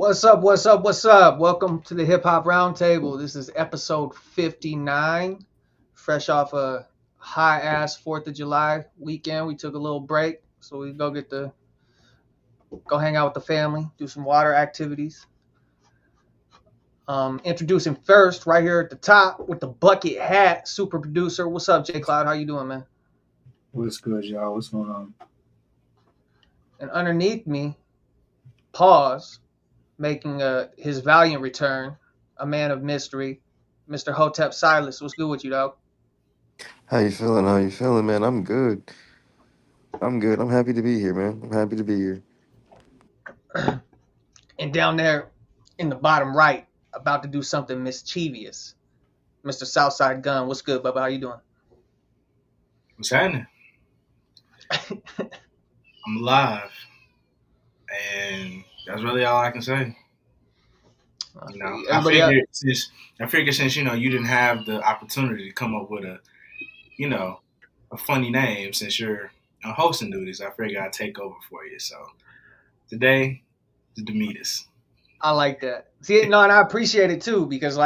What's up? What's up? What's up? Welcome to the Hip Hop Roundtable. This is episode 59. Fresh off a high ass 4th of July weekend. We took a little break, so we go hang out with the family, do some water activities. Introducing first, right here at the top with the bucket hat, super producer. What's up, J Cloud? How you doing, man? What's good, y'all? What's going on? And underneath me, pause, making his valiant return, a man of mystery, Mr. Hotep Silas. What's good with you, dog? How you feeling? How you feeling, man? I'm good. I'm good. I'm happy to be here, man. I'm happy to be here. And down there in the bottom right, about to do something mischievous, Mr. Southside Gun. What's good, Bubba? How you doing? What's happening? I'm alive, and that's really all I can say. You know, I figured since you didn't have the opportunity to come up with a funny name since you're on hosting duties, I figured I'd take over for you. So today, the Demetrius. I like that. See, no, and I appreciate it too because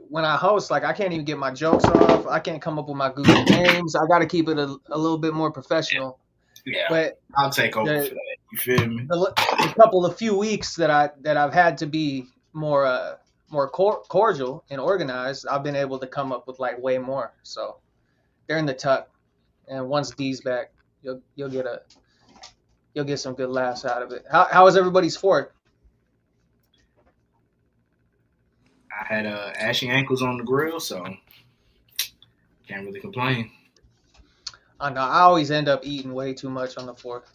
when I host, I can't even get my jokes off. I can't come up with my goofy names. I got to keep it a little bit more professional. Yeah, but I'll take over for that. You feel me? The few weeks that I've had to be more cordial and organized, I've been able to come up with way more. So they're in the tuck, and once D's back, you'll get some good laughs out of it. How was everybody's Fourth? I had ashy ankles on the grill, so can't really complain. I know I always end up eating way too much on the 4th.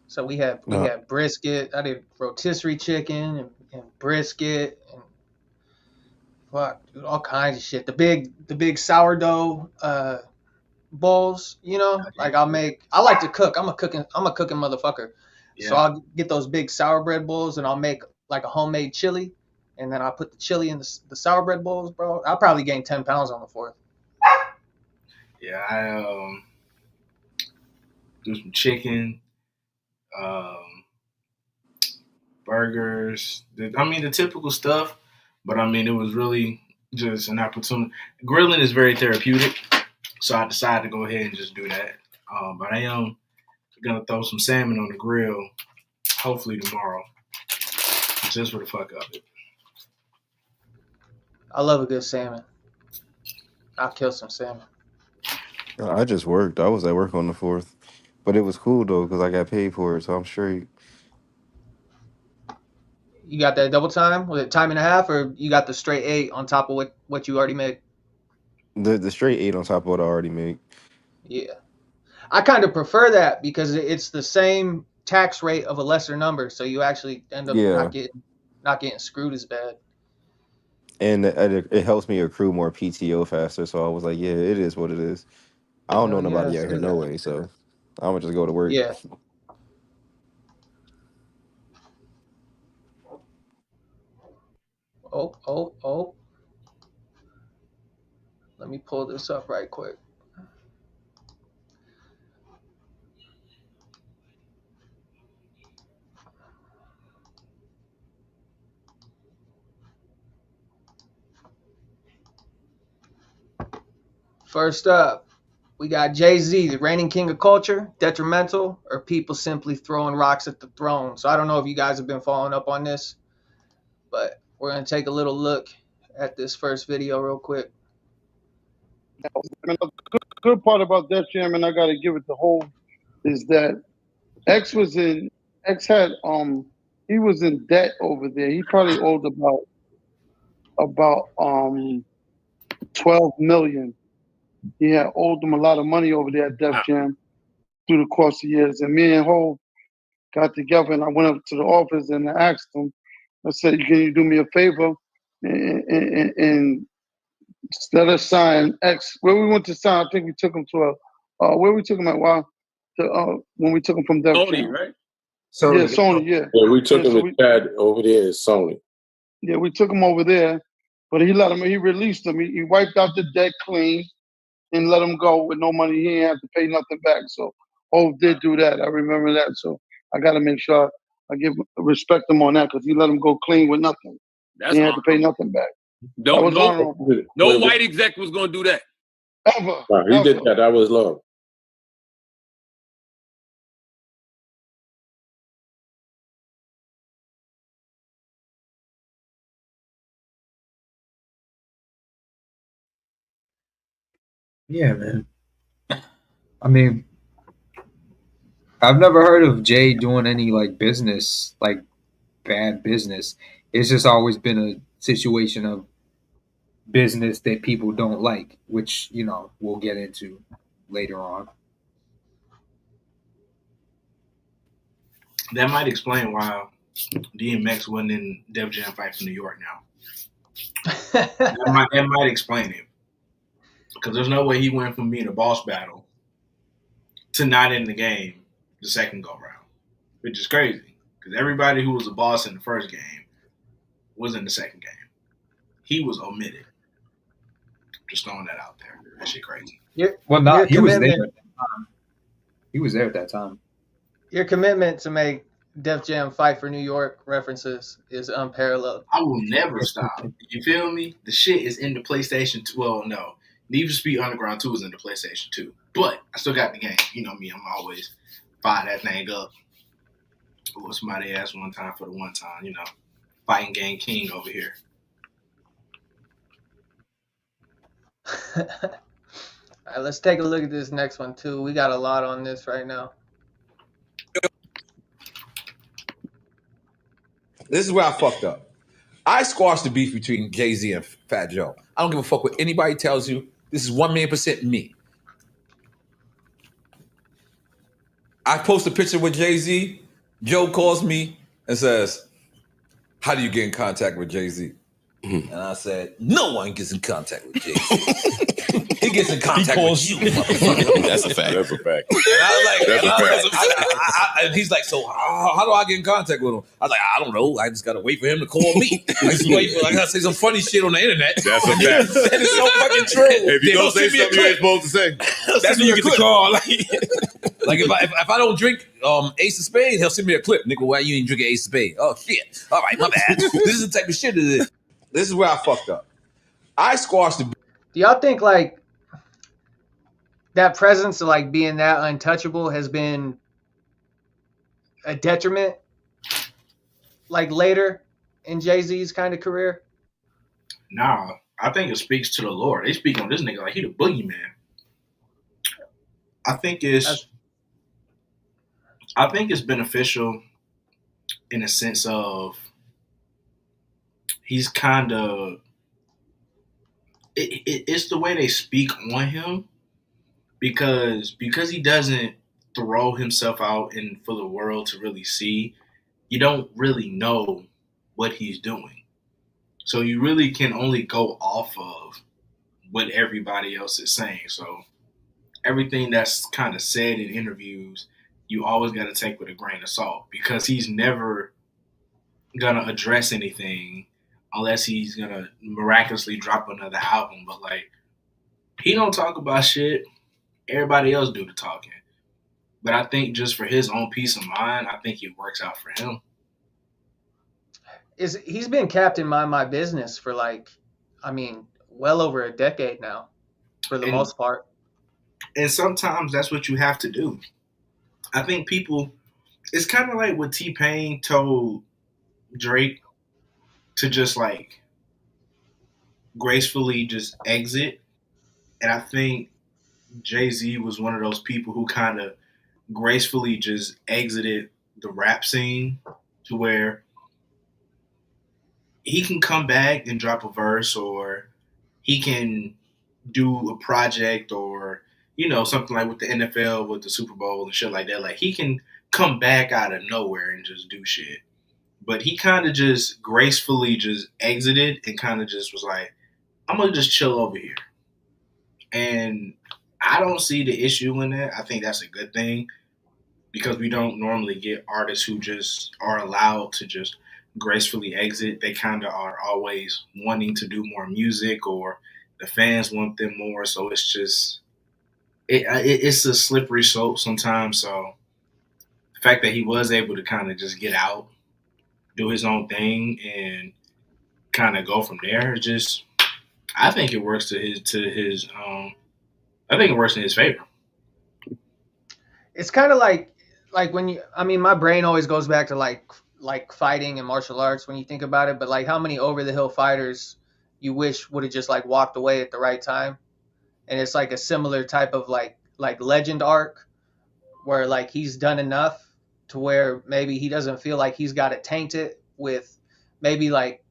So we had brisket. I did rotisserie chicken and brisket and all kinds of shit. The big sourdough bowls, I like to cook. I'm a cooking motherfucker. Yeah. So I'll get those big sour bread bowls and I'll make a homemade chili, and then I'll put the chili in the sour bread bowls, bro. I'll probably gain 10 pounds on the 4th. Yeah, I do some chicken, burgers. The typical stuff. But it was really just an opportunity. Grilling is very therapeutic, so I decided to go ahead and just do that. But I am gonna throw some salmon on the grill, hopefully tomorrow, just for the fuck of it. I love a good salmon. I'll kill some salmon. I just worked. I was at work on the 4th, but it was cool though because I got paid for it, so I'm straight. You got that double time? Was it time and a half, or you got the straight 8 on top of what you already made? The straight 8 on top of what I already made. Yeah, I kind of prefer that because it's the same tax rate of a lesser number, so you actually end up not getting screwed as bad. And it helps me accrue more PTO faster. So I was like, yeah, it is what it is. I don't know nobody out here no way, so I'm gonna just go to work. Yeah. Oh. Let me pull this up right quick. First up, we got Jay-Z, the reigning king of culture, detrimental, or people simply throwing rocks at the throne. So I don't know if you guys have been following up on this, but we're going to take a little look at this first video real quick. The good part about that, Chairman, I got to give it to Hov, is that X had he was in debt over there. He probably owed about 12 million. He had owed them a lot of money over there at Def Jam through the course of years. And me and Hov got together, and I went up to the office and I asked him, I said, can you do me a favor and let us sign X? Where we went to sign, I think we took him to where we took him at? When we took him from Def Jam. Sony, right? Sony, yeah, Sony, yeah. Yeah, we took him to Chad over there at Sony. Yeah, we took him over there, but he released him. He wiped out the debt clean and let him go with no money. He didn't have to pay nothing back. So Hov did do that. I remember that. So I got to make sure I respect him on that because he let him go clean with nothing. That's he had to pay nothing back. No white exec was going to do that. Ever. He did that. That was love. Yeah, man. I mean, I've never heard of Jay doing any like business, like bad business. It's just always been a situation of business that people don't like, which, you know, we'll get into later on. That might explain why DMX wasn't in Def Jam Fight for New York now. that might explain it. Because there's no way he went from being a boss battle to not in the game the second go round, which is crazy. Because everybody who was a boss in the first game was in the second game. He was omitted. Just throwing that out there. That shit crazy. He was there at that time. He was there at that time. Your commitment to make Def Jam Fight for New York references is unparalleled. I will never stop. You feel me? The shit is in the PlayStation 2. Well, no. Need for Speed Underground 2 is in the PlayStation 2. But I still got the game. You know me, I'm always fire that thing up. What somebody asked one time for the one time, you know. Fighting game king over here. All right, let's take a look at this next one too. We got a lot on this right now. This is where I fucked up. I squashed the beef between Jay-Z and Fat Joe. I don't give a fuck what anybody tells you. This is 1,000,000% me. I post a picture with Jay-Z. Joe calls me and says, "How do you get in contact with Jay-Z?" And I said, "No one gets in contact with Jay-Z. He gets in contact with you, motherfucker." That's a fact. That's a fact. And I was like, and he's like, "So how do I get in contact with him?" I was like, "I don't know. I just gotta wait for him to call me. I gotta say some funny shit on the internet." That's a fact. And it's so fucking true. If you don't say something you ain't supposed to say, that's when you get the call. Like if I don't drink Ace of Spades, he'll send me a clip. Nigga, why you ain't drinking Ace of Spades? Oh shit. All right, my bad. This is the type of shit it is. This is where I fucked up. I squashed the. Do y'all think like that presence of like being that untouchable has been a detriment like later in Jay-Z's kind of career? Nah, I think it speaks to the Lord. They speak on this nigga like he the boogeyman. I think it's beneficial in a sense of he's kind of it's the way they speak on him because he doesn't throw himself out and for the world to really see. You don't really know what he's doing, so you really can only go off of what everybody else is saying. So everything that's kind of said in interviews, you always got to take with a grain of salt because he's never gonna address anything unless he's gonna miraculously drop another album. But like, he don't talk about shit. Everybody else do the talking. But I think just for his own peace of mind, I think it works out for him. He's been Captain Mind My Business for like, I mean, well over a decade now, for the most part. And sometimes that's what you have to do. I think people, it's kind of like what T-Pain told Drake to just like gracefully just exit. And I think Jay-Z was one of those people who kind of gracefully just exited the rap scene to where he can come back and drop a verse or he can do a project or, you know, something like with the NFL, with the Super Bowl and shit like that. Like he can come back out of nowhere and just do shit. But he kind of just gracefully just exited and kind of just was like, I'm going to just chill over here. And I don't see the issue in that. I think that's a good thing because we don't normally get artists who just are allowed to just gracefully exit. They kind of are always wanting to do more music or the fans want them more. So it's just, it's a slippery slope sometimes. So the fact that he was able to kind of just get out, do his own thing, and kind of go from there, just I think it works to his. I think it works in his favor. It's kind of like when you. I mean, my brain always goes back to like fighting and martial arts when you think about it. But like, how many over the hill fighters you wish would have just like walked away at the right time? And it's like a similar type of like legend arc where like he's done enough to where maybe he doesn't feel like he's got to taint it with maybe like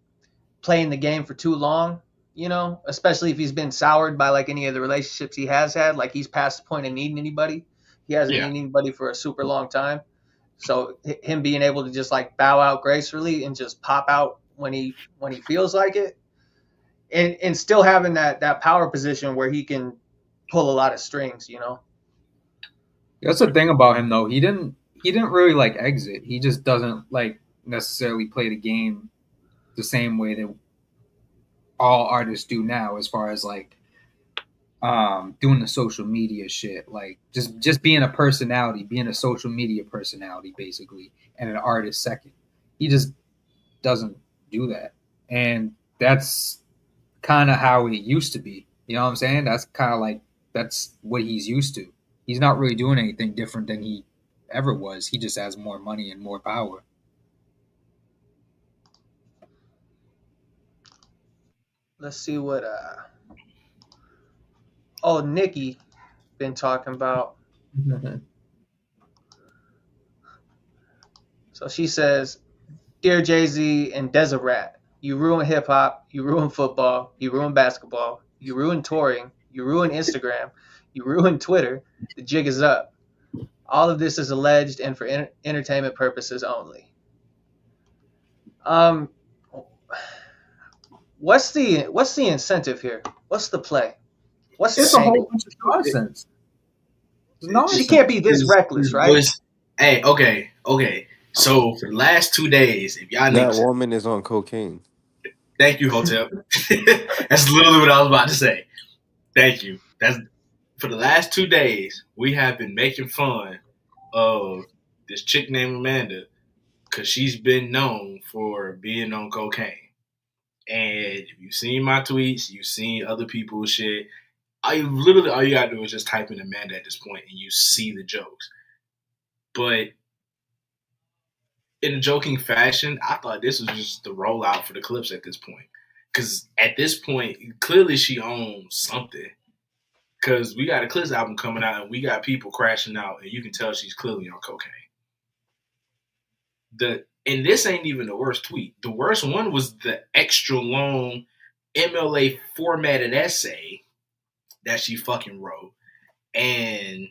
playing the game for too long, you know, especially if he's been soured by like any of the relationships he has had. Like he's past the point of needing anybody. He hasn't needed anybody for a super long time. So him being able to just like bow out gracefully and just pop out when he feels like it, and still having that power position where he can pull a lot of strings, you know. That's the thing about him, though. He didn't really like exit. He just doesn't like necessarily play the game the same way that all artists do now, as far as like doing the social media shit, like just being a personality, being a social media personality, basically, and an artist second. He just doesn't do that, and that's kind of how it used to be. You know what I'm saying? That's kind of like that's what he's used to. He's not really doing anything different than he ever was. He just has more money and more power. Let's see what Nicki been talking about. So she says, "Dear Jay-Z and Deseret, you ruin hip hop, you ruin football, you ruin basketball, you ruin touring, you ruin Instagram, you ruin Twitter. The jig is up. All of this is alleged and for entertainment purposes only." What's the incentive here? What's the play? What's it's a whole bunch of nonsense. She can't be this reckless, right? Hey, okay. So for the last 2 days, if y'all that woman is on cocaine. Thank you, Hotel. That's literally what I was about to say. Thank you. That's for the last 2 days, we have been making fun of this chick named Amanda because she's been known for being on cocaine. And if you've seen my tweets, you've seen other people's shit. All you gotta do is just type in Amanda at this point, and you see the jokes. But in a joking fashion, I thought this was just the rollout for the clips at this point. Because at this point, clearly she owns something. Because we got a Clips album coming out, and we got people crashing out, and you can tell she's clearly on cocaine. And this ain't even the worst tweet. The worst one was the extra long MLA formatted essay that she fucking wrote. And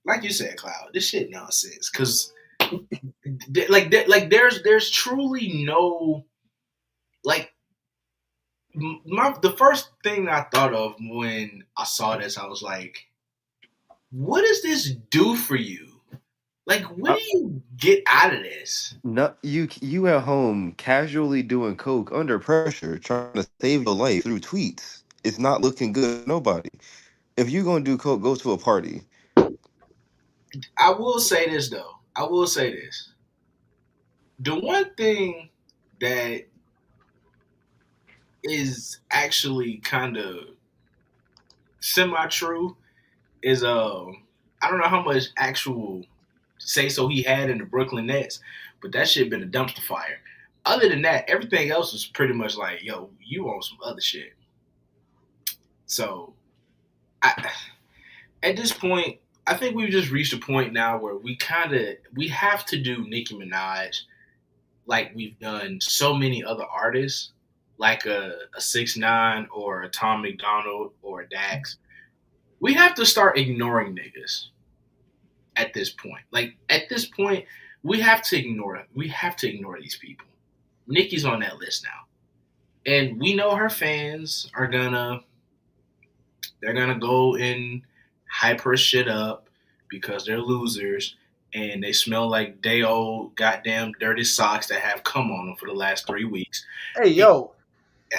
like you said, Cloud, this shit nonsense. Because there's truly no the first thing I thought of when I saw this, I was like, what does this do for you? Like, what do you get out of this? No, you at home casually doing coke under pressure, trying to save your life through tweets. It's not looking good. Nobody. If you gonna do coke, go to a party. I will say this though. The one thing that is actually kind of semi-true is I don't know how much actual say so he had in the Brooklyn Nets, but that shit been a dumpster fire. Other than that, everything else was pretty much like, yo, you on some other shit. So at this point, I think we've just reached a point now where we have to do Nicki Minaj like we've done so many other artists, like a 6ix9ine or a Tom McDonald or a Dax. We have to start ignoring niggas at this point. Like, at this point, we have to ignore these people. Nicki's on that list now. And we know her fans are gonna go and hype her shit up because they're losers and they smell like day old goddamn dirty socks that have cum on them for the last 3 weeks. Hey, yo.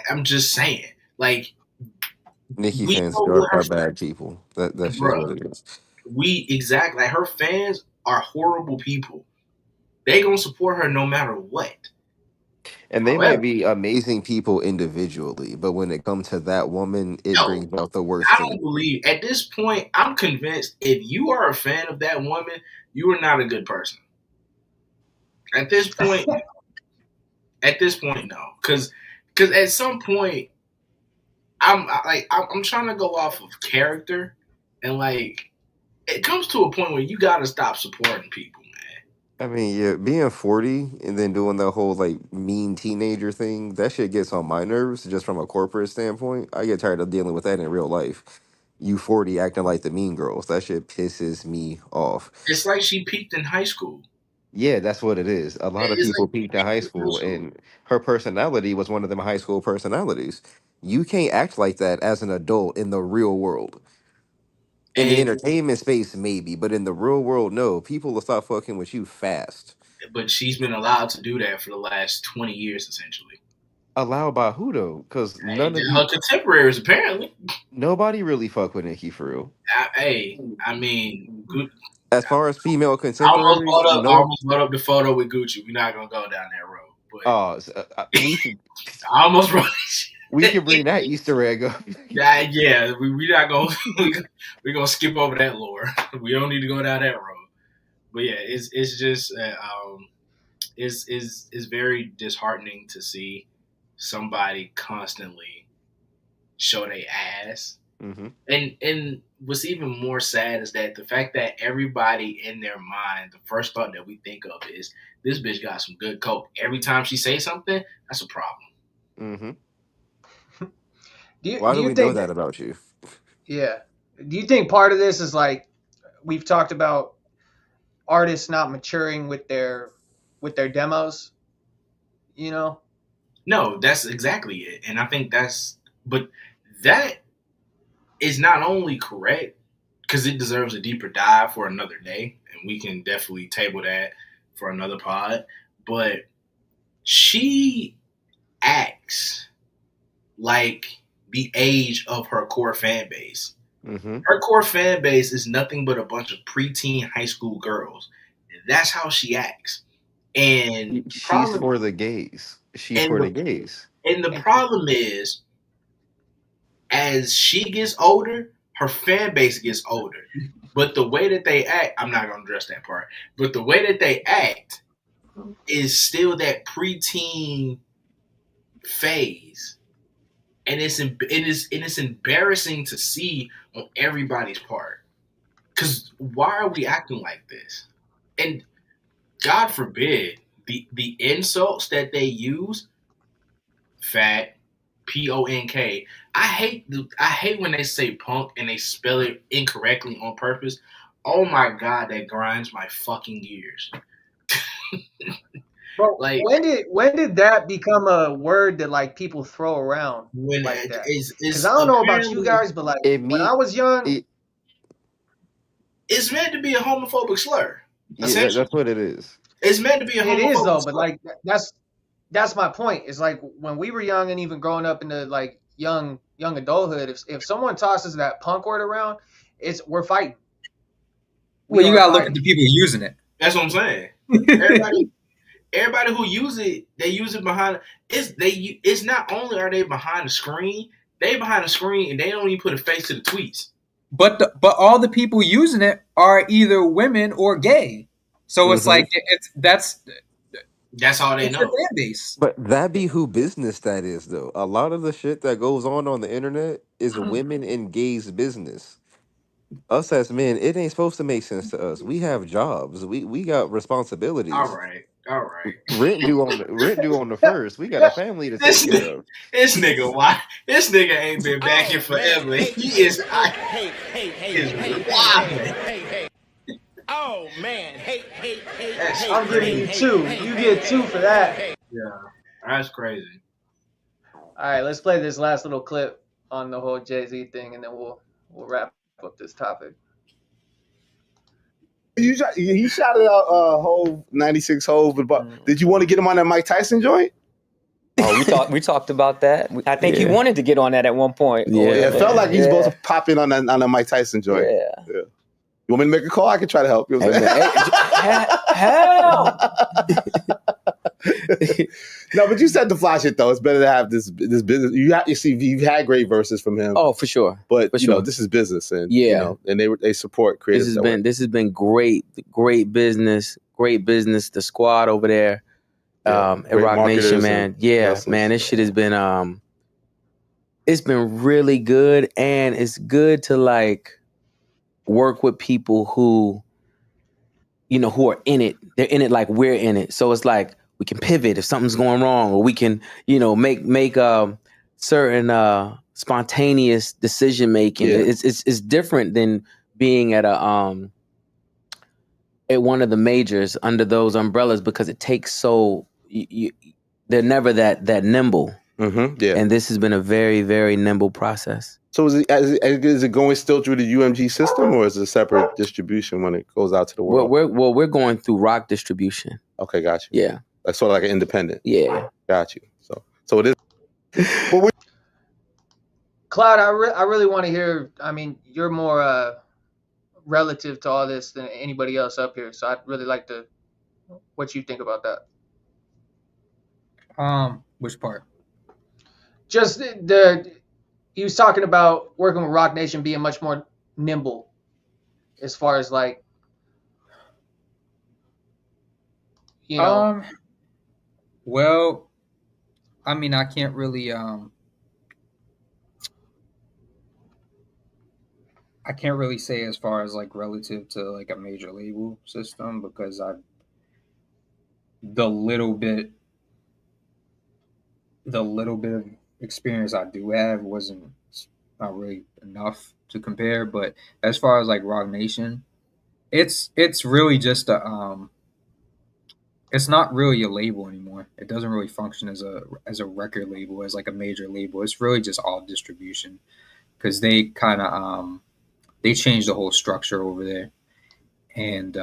I'm just saying, like, Nicki We fans know what her are bad people. That's just bro. what it is. Exactly, like her fans are horrible people. They gonna support her no matter what. And they However, might be amazing people individually, but when it comes to that woman, it no, brings out the worst I in don't you. believe at this point. I'm convinced if you are a fan of that woman, you are not a good person. At this point, no, because at some point, I'm trying to go off of character, and like it comes to a point where you got to stop supporting people, man. I mean, yeah, being 40 and then doing that whole like mean teenager thing, that shit gets on my nerves just from a corporate standpoint. I get tired of dealing with that in real life. You 40 acting like the mean girls. That shit pisses me off. It's like she peaked in high school. Yeah, that's what it is. A lot of It's people like peaked she in high peaked in middle school, school. and her personality was one of them high school personalities. You can't act like that as an adult in the real world. In the And entertainment space, maybe, but in the real world, no. People will start fucking with you fast. but she's been allowed to do that for the last 20 years, essentially. Allowed by who though? Because none of Her the contemporaries, apparently. nobody really fuck with Nicki for real. I mean, As far as female I contemporaries, no. almost brought up the photo with Gucci. We're not gonna go down that road, but We should I almost brought. we can bring that Easter egg up. Yeah, we're not gonna we're gonna skip over that lore. We don't need to go down that road. But yeah, it's just it's very disheartening to see somebody constantly show their ass. Mm-hmm. And what's even more sad is that the fact that everybody in their mind, the first thought that we think of is this bitch got some good coke. Every time she says something, that's a problem. Mm-hmm. Do you we know think that about you? Yeah. Do you think part of this is like we've talked about artists not maturing with their demos? You know? No, that's exactly it. And I think but that is not only correct because it deserves a deeper dive for another day, and we can definitely table that for another pod. But she acts like the age of her core fan base. Mm-hmm. Her core fan base is nothing but a bunch of preteen high school girls. And that's how she acts. And She's for the gays. She's for the gays. And the problem is, as she gets older, her fan base gets older. But the way that they act, I'm not going to address that part, but the way that they act is still that preteen phase. And it's embarrassing to see on everybody's part. Because why are we acting like this? And God forbid, the insults that they use, fat, P-O-N-K. I hate when they say punk and they spell it incorrectly on purpose. Oh my God, that grinds my fucking gears. Bro, like, when did that become a word that like people throw around like that? Because I don't know about you guys, but like when I was young, it's meant to be a homophobic slur. Yeah, that's what it is. It's meant to be a homophobic slur. It is though, but like that's my point. It's like when we were young and even growing up in the like young adulthood, if someone tosses that punk word around, we're fighting. Well, you gotta look at the people using it. That's what I'm saying. Everybody who use it, they use it behind. It's not only are they behind the screen, they behind the screen and they don't even put a face to the tweets. But all the people using it are either women or gay, so it's like that's all they know. Fan base. But that be who business that is, though. A lot of the shit that goes on the internet is women and gays' business. Us as men, it ain't supposed to make sense to us. We have jobs. We got responsibilities. All right. Rent due on the first. We got a family to take care of. This nigga ain't been back here forever. He is wild. Oh man, I'm giving you 2. You get 2 for that. Yeah, that's crazy. All right, let's play this last little clip on the whole Jay-Z thing, and then we'll wrap up this topic. He shouted out Hove 96 Hove, but did you want to get him on that Mike Tyson joint? Oh, we talked about that. I think he wanted to get on that at one point. Yeah, it felt like he's supposed to pop in on that Mike Tyson joint. Yeah. You want me to make a call? I can try to help. You know what I'm saying? No, but you said the fly shit though. It's better to have this business. You see, you've had great verses from him. Oh, for sure. But you know, this is business, and and they support creators. This has been great business. The squad over there, at Rock Nation, man. Yeah, man, this shit has been it's been really good, and it's good to like work with people who, you know, who are in it. They're in it like we're in it. So it's like we can pivot if something's going wrong, or we can, you know, make certain spontaneous decision making. Yeah. It's different than being at at one of the majors under those umbrellas, because it takes they're never that nimble. Mm-hmm, yeah. And this has been a very, very nimble process. So is it going still through the UMG system, or is it a separate distribution when it goes out to the world? We're going through Rock distribution. Okay, got you. Yeah. Like sort of like an independent. Yeah. Got you. So it is. Cloud, I really want to hear. I mean, you're more relative to all this than anybody else up here, so I'd really like to what you think about that. Which part? Just he was talking about working with Rock Nation being much more nimble as far as like, you know. Well, I mean, I can't really say as far as like relative to like a major label system, because the little bit of experience I do have wasn't not really enough to compare. But as far as like Rock Nation, it's really just it's not really a label anymore. It doesn't really function as a record label, as like a major label. It's really just all distribution, because they kind of they changed the whole structure over there, and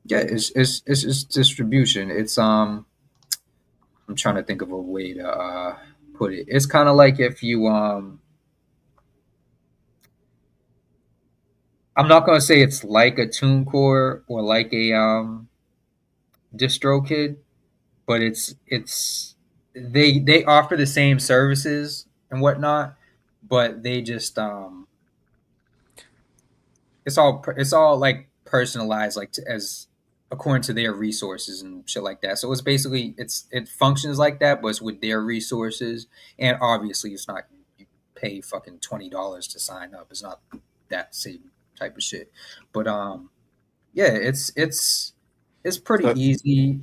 it's just distribution. It's I'm trying to think of a way to put it. It's kind of like if you I'm not gonna say it's like a TuneCore or like a DistroKid, but it's they offer the same services and whatnot, but they just it's all like personalized, like as according to their resources and shit like that. So it's basically it functions like that, but it's with their resources, and obviously it's not you pay fucking $20 to sign up. It's not that same type of shit. But yeah, it's pretty easy.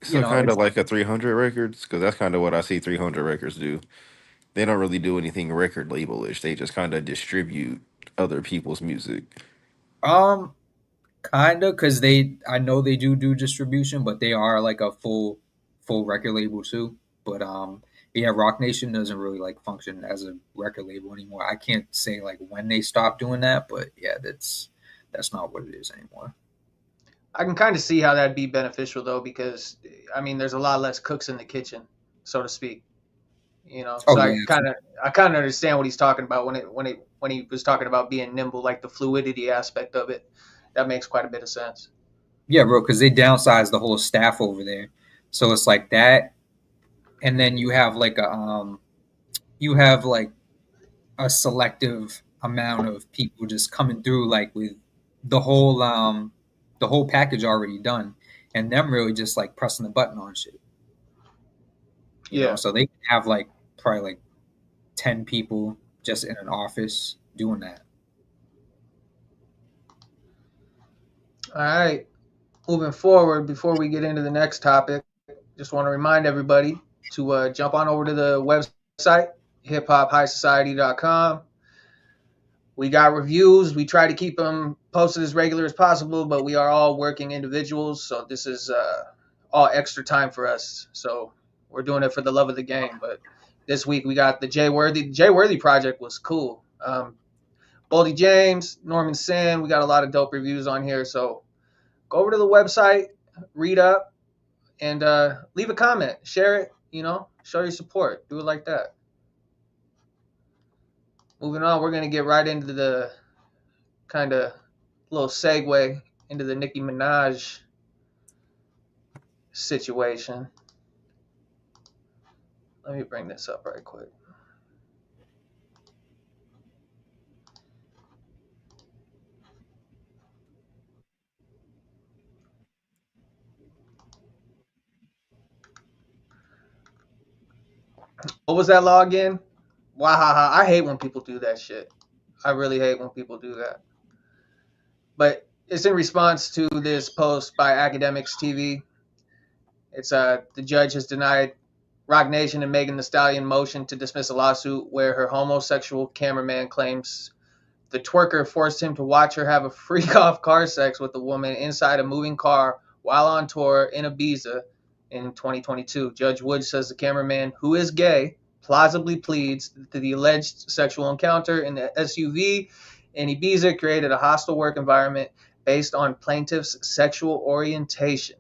So kind of like a 300 Records, because that's kind of what I see 300 Records do. They don't really do anything record label-ish. They just kind of distribute other people's music. Kind of, because I know they do distribution, but they are like a full record label too. But yeah, Rock Nation doesn't really like function as a record label anymore. I can't say like when they stopped doing that, but yeah, that's not what it is anymore. I can kind of see how that'd be beneficial though, because I mean, there's a lot less cooks in the kitchen, so to speak. You know, so I kind of understand what he's talking about when he was talking about being nimble, like the fluidity aspect of it. That makes quite a bit of sense. Yeah, bro, because they downsized the whole staff over there, so it's like that, and then you have like a selective amount of people just coming through, like with the whole package already done, and them really just like pressing the button on shit. You know? So they can have like probably like 10 people just in an office doing that. All right, moving forward, before we get into the next topic, just want to remind everybody to jump on over to the website, hiphophighsociety.com. We got reviews. We try to keep them posted as regular as possible, but we are all working individuals, so this is all extra time for us. So we're doing it for the love of the game. But this week we got the Jay Worthy. The Jay Worthy project was cool. Boldy James, Norman Sin. We got a lot of dope reviews on here. So go over to the website, read up, and leave a comment. Share it, you know. Show your support. Do it like that. Moving on, we're gonna get right into the kind of little segue into the Nicki Minaj situation. Let me bring this up right quick. What was that law again? Wahaha. I hate when people do that shit. I really hate when people do that. But it's in response to this post by Academics TV. It's the judge has denied Roc Nation and Megan Thee Stallion motion to dismiss a lawsuit where her homosexual cameraman claims the twerker forced him to watch her have a freak-off car sex with a woman inside a moving car while on tour in Ibiza in 2022. Judge Wood says the cameraman, who is gay, plausibly pleads that the alleged sexual encounter in the SUV in Ibiza created a hostile work environment based on plaintiff's sexual orientation.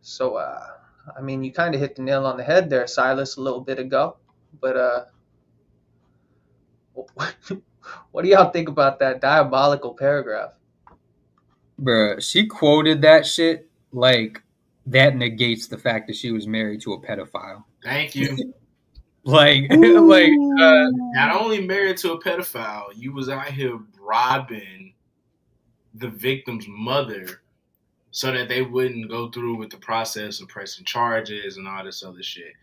So, I mean, you kind of hit the nail on the head there, Silas, a little bit ago. But what do y'all think about that diabolical paragraph? Bruh, she quoted that shit like that negates the fact that she was married to a pedophile. Thank you. Not only married to a pedophile, you was out here robbing the victim's mother so that they wouldn't go through with the process of pressing charges and all this other shit.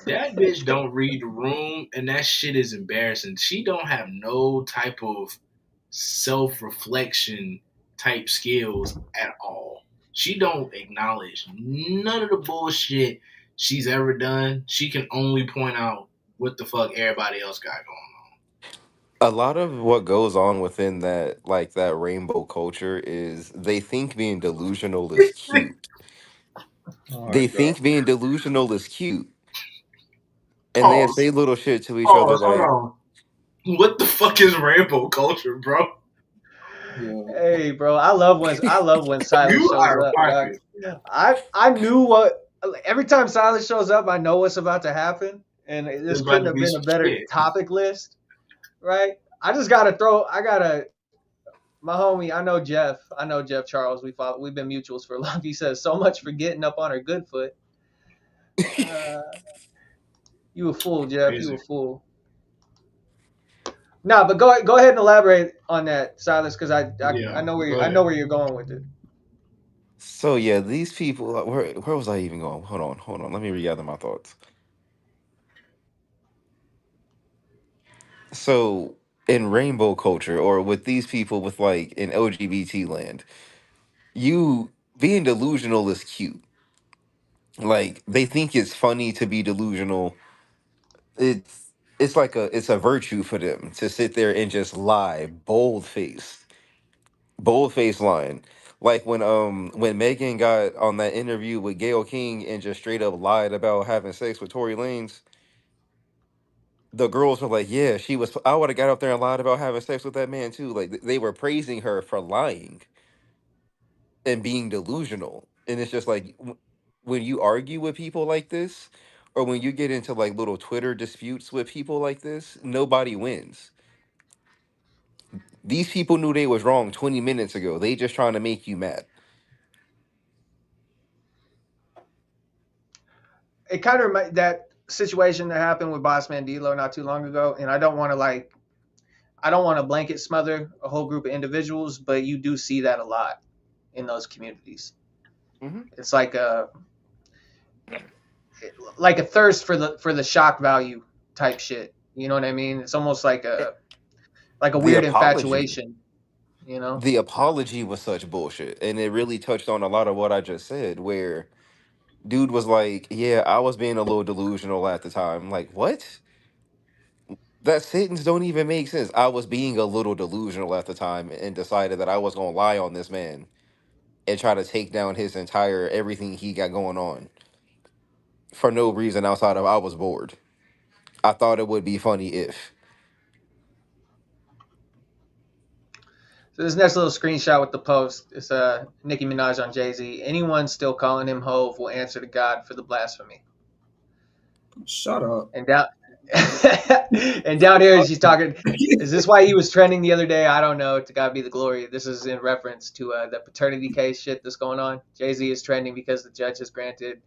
That bitch don't read the room, and that shit is embarrassing. She don't have no type of self-reflection type skills at all. She don't acknowledge none of the bullshit she's ever done. She can only point out what the fuck everybody else got going on. A lot of what goes on within that, like that rainbow culture, is they think being delusional is cute. They think being delusional is cute, and they say little shit to each other like, hold on. What the fuck is rainbow culture, bro? Hey, bro, I love when Silas shows up. I knew what every time Silas shows up, I know what's about to happen, and this couldn't have been a better topic list, right? I gotta. My homie, I know Jeff Charles. We've been mutuals for a long. He says so much for getting up on her good foot. You a fool, Jeff. You a fool. No, but go ahead and elaborate on that, Silas, because I know where you're going with it. So yeah, these people. Where was I even going? Hold on. Let me regather my thoughts. So in rainbow culture, or with these people with like in LGBT land, you being delusional is cute. Like they think it's funny to be delusional. It's like it's a virtue for them to sit there and just lie, bold face lying. Like when Megan got on that interview with Gayle King and just straight up lied about having sex with Tory Lanez, the girls were like, yeah, I would have got up there and lied about having sex with that man too. Like they were praising her for lying and being delusional. And it's just like when you argue with people like this, or when you get into like little Twitter disputes with people like this, nobody wins. These people knew they was wrong 20 minutes ago. They just trying to make you mad. It kind of that situation that happened with Boss Man D-Lo not too long ago, and I don't want to blanket smother a whole group of individuals, but you do see that a lot in those communities. Mm-hmm. It's like a thirst for the shock value type shit. You know what I mean? It's almost like a weird infatuation. You know, the apology was such bullshit, and it really touched on a lot of what I just said. Where dude was like, "Yeah, I was being a little delusional at the time." Like, what? That sentence don't even make sense. I was being a little delusional at the time and decided that I was gonna lie on this man and try to take down his entire everything he got going on for no reason outside of I was bored. I thought it would be funny if. So this next little screenshot with the post is Nicki Minaj on Jay-Z. Anyone still calling him Hove will answer to God for the blasphemy. Shut up. And down and down here she's talking. Is this why he was trending the other day? I don't know. To God be the glory. This is in reference to the paternity case shit that's going on. Jay-Z is trending because the judge has granted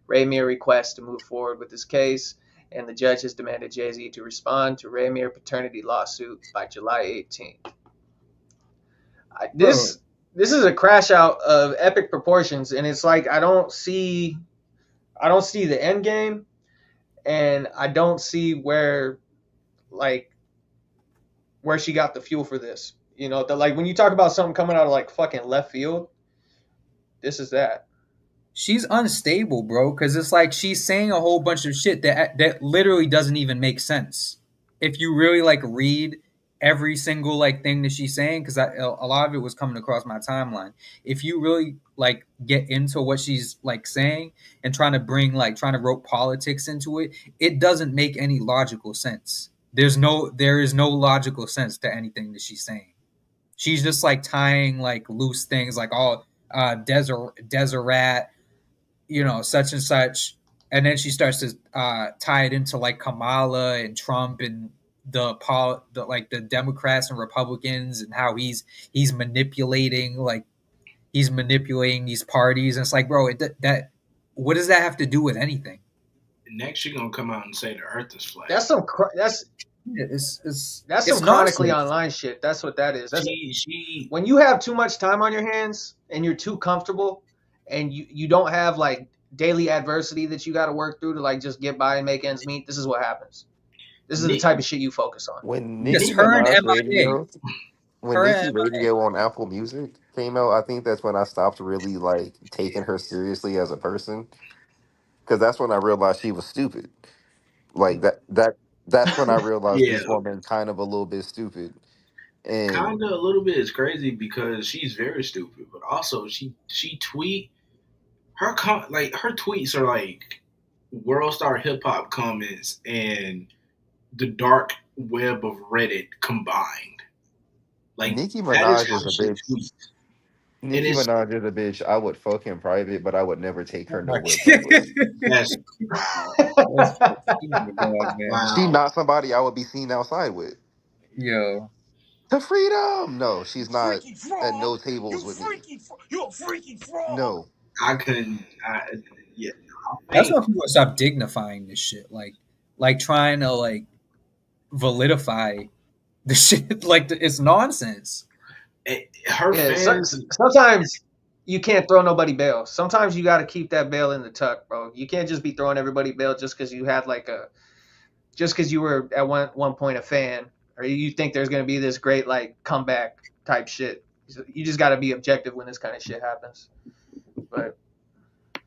Raymir a request to move forward with this case, and the judge has demanded Jay-Z to respond to Raymir paternity lawsuit by July 18th. This is a crash out of epic proportions, and it's like I don't see the end game, and I don't see where she got the fuel for this. You know, like when you talk about something coming out of like fucking left field, this is that. She's unstable, bro, because it's like she's saying a whole bunch of shit that literally doesn't even make sense. If you really like read every single like thing that she's saying, because a lot of it was coming across my timeline. If you really like get into what she's like saying and trying to rope politics into it, it doesn't make any logical sense. There is no logical sense to anything that she's saying. She's just like tying like loose things, like Deseret, you know, such and such, and then she starts to tie it into like Kamala and Trump and the Democrats and Republicans and how he's manipulating these parties, and it's like, bro, that what does that have to do with anything? Next, you're gonna come out and say the Earth is flat. That's some some chronically online shit. That's what that is. When you have too much time on your hands and you're too comfortable, and you don't have like daily adversity that you got to work through to like just get by and make ends meet. This is what happens. This is the type of shit you focus on. When Nicki Minaj Radio on Apple Music came out, I think that's when I stopped really like taking her seriously as a person, because that's when I realized she was stupid. Like that's when I realized this woman kind of a little bit stupid. And kind of a little bit is crazy because she's very stupid, but also she tweet her her tweets are like world star hip hop comments and the dark web of Reddit combined. Like Nicki Minaj is a bitch. Nicki Minaj is a bitch. I would fuck in private, but I would never take her nowhere public. That's wow. She's not somebody I would be seen outside with. Yo. To freedom! No, she's not at no tables with me. You're a freaky fraud. No. I couldn't. Yeah. That's why people stop dignifying this shit. Like trying to like validify the shit. Like it's nonsense. Sometimes you can't throw nobody bail. Sometimes you got to keep that bail in the tuck, bro. You can't just be throwing everybody bail just because you had just because you were at one point a fan, or you think there's going to be this great like comeback type shit. You just got to be objective when this kind of shit happens. But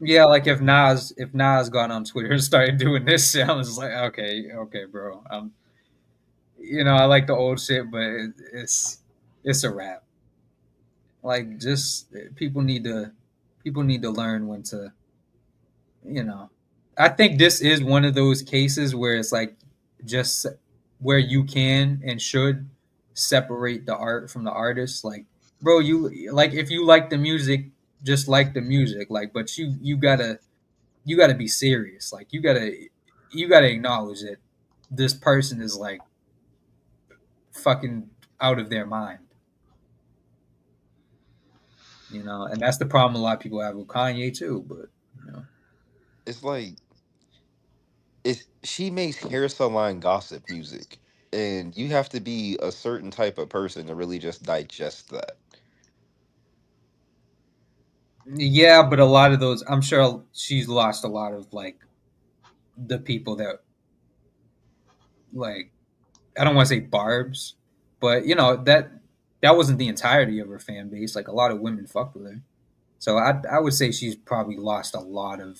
yeah, like if Nas got on Twitter and started doing this shit, I was like, okay, bro. You know, I like the old shit, but it's a wrap. Like, just people need to learn when to, you know. I think this is one of those cases where it's like just where you can and should separate the art from the artist. Like, bro, you like if you like the music, just like the music. Like, but you gotta be serious. Like, you gotta acknowledge that this person is like fucking out of their mind. You know, and that's the problem a lot of people have with Kanye too. But you know, it's like she makes hair salon gossip music, and you have to be a certain type of person to really just digest that. Yeah, but a lot of those, I'm sure she's lost a lot of like the people that like, I don't want to say barbs, but you know that wasn't the entirety of her fan base. Like a lot of women fucked with her, so I would say she's probably lost a lot of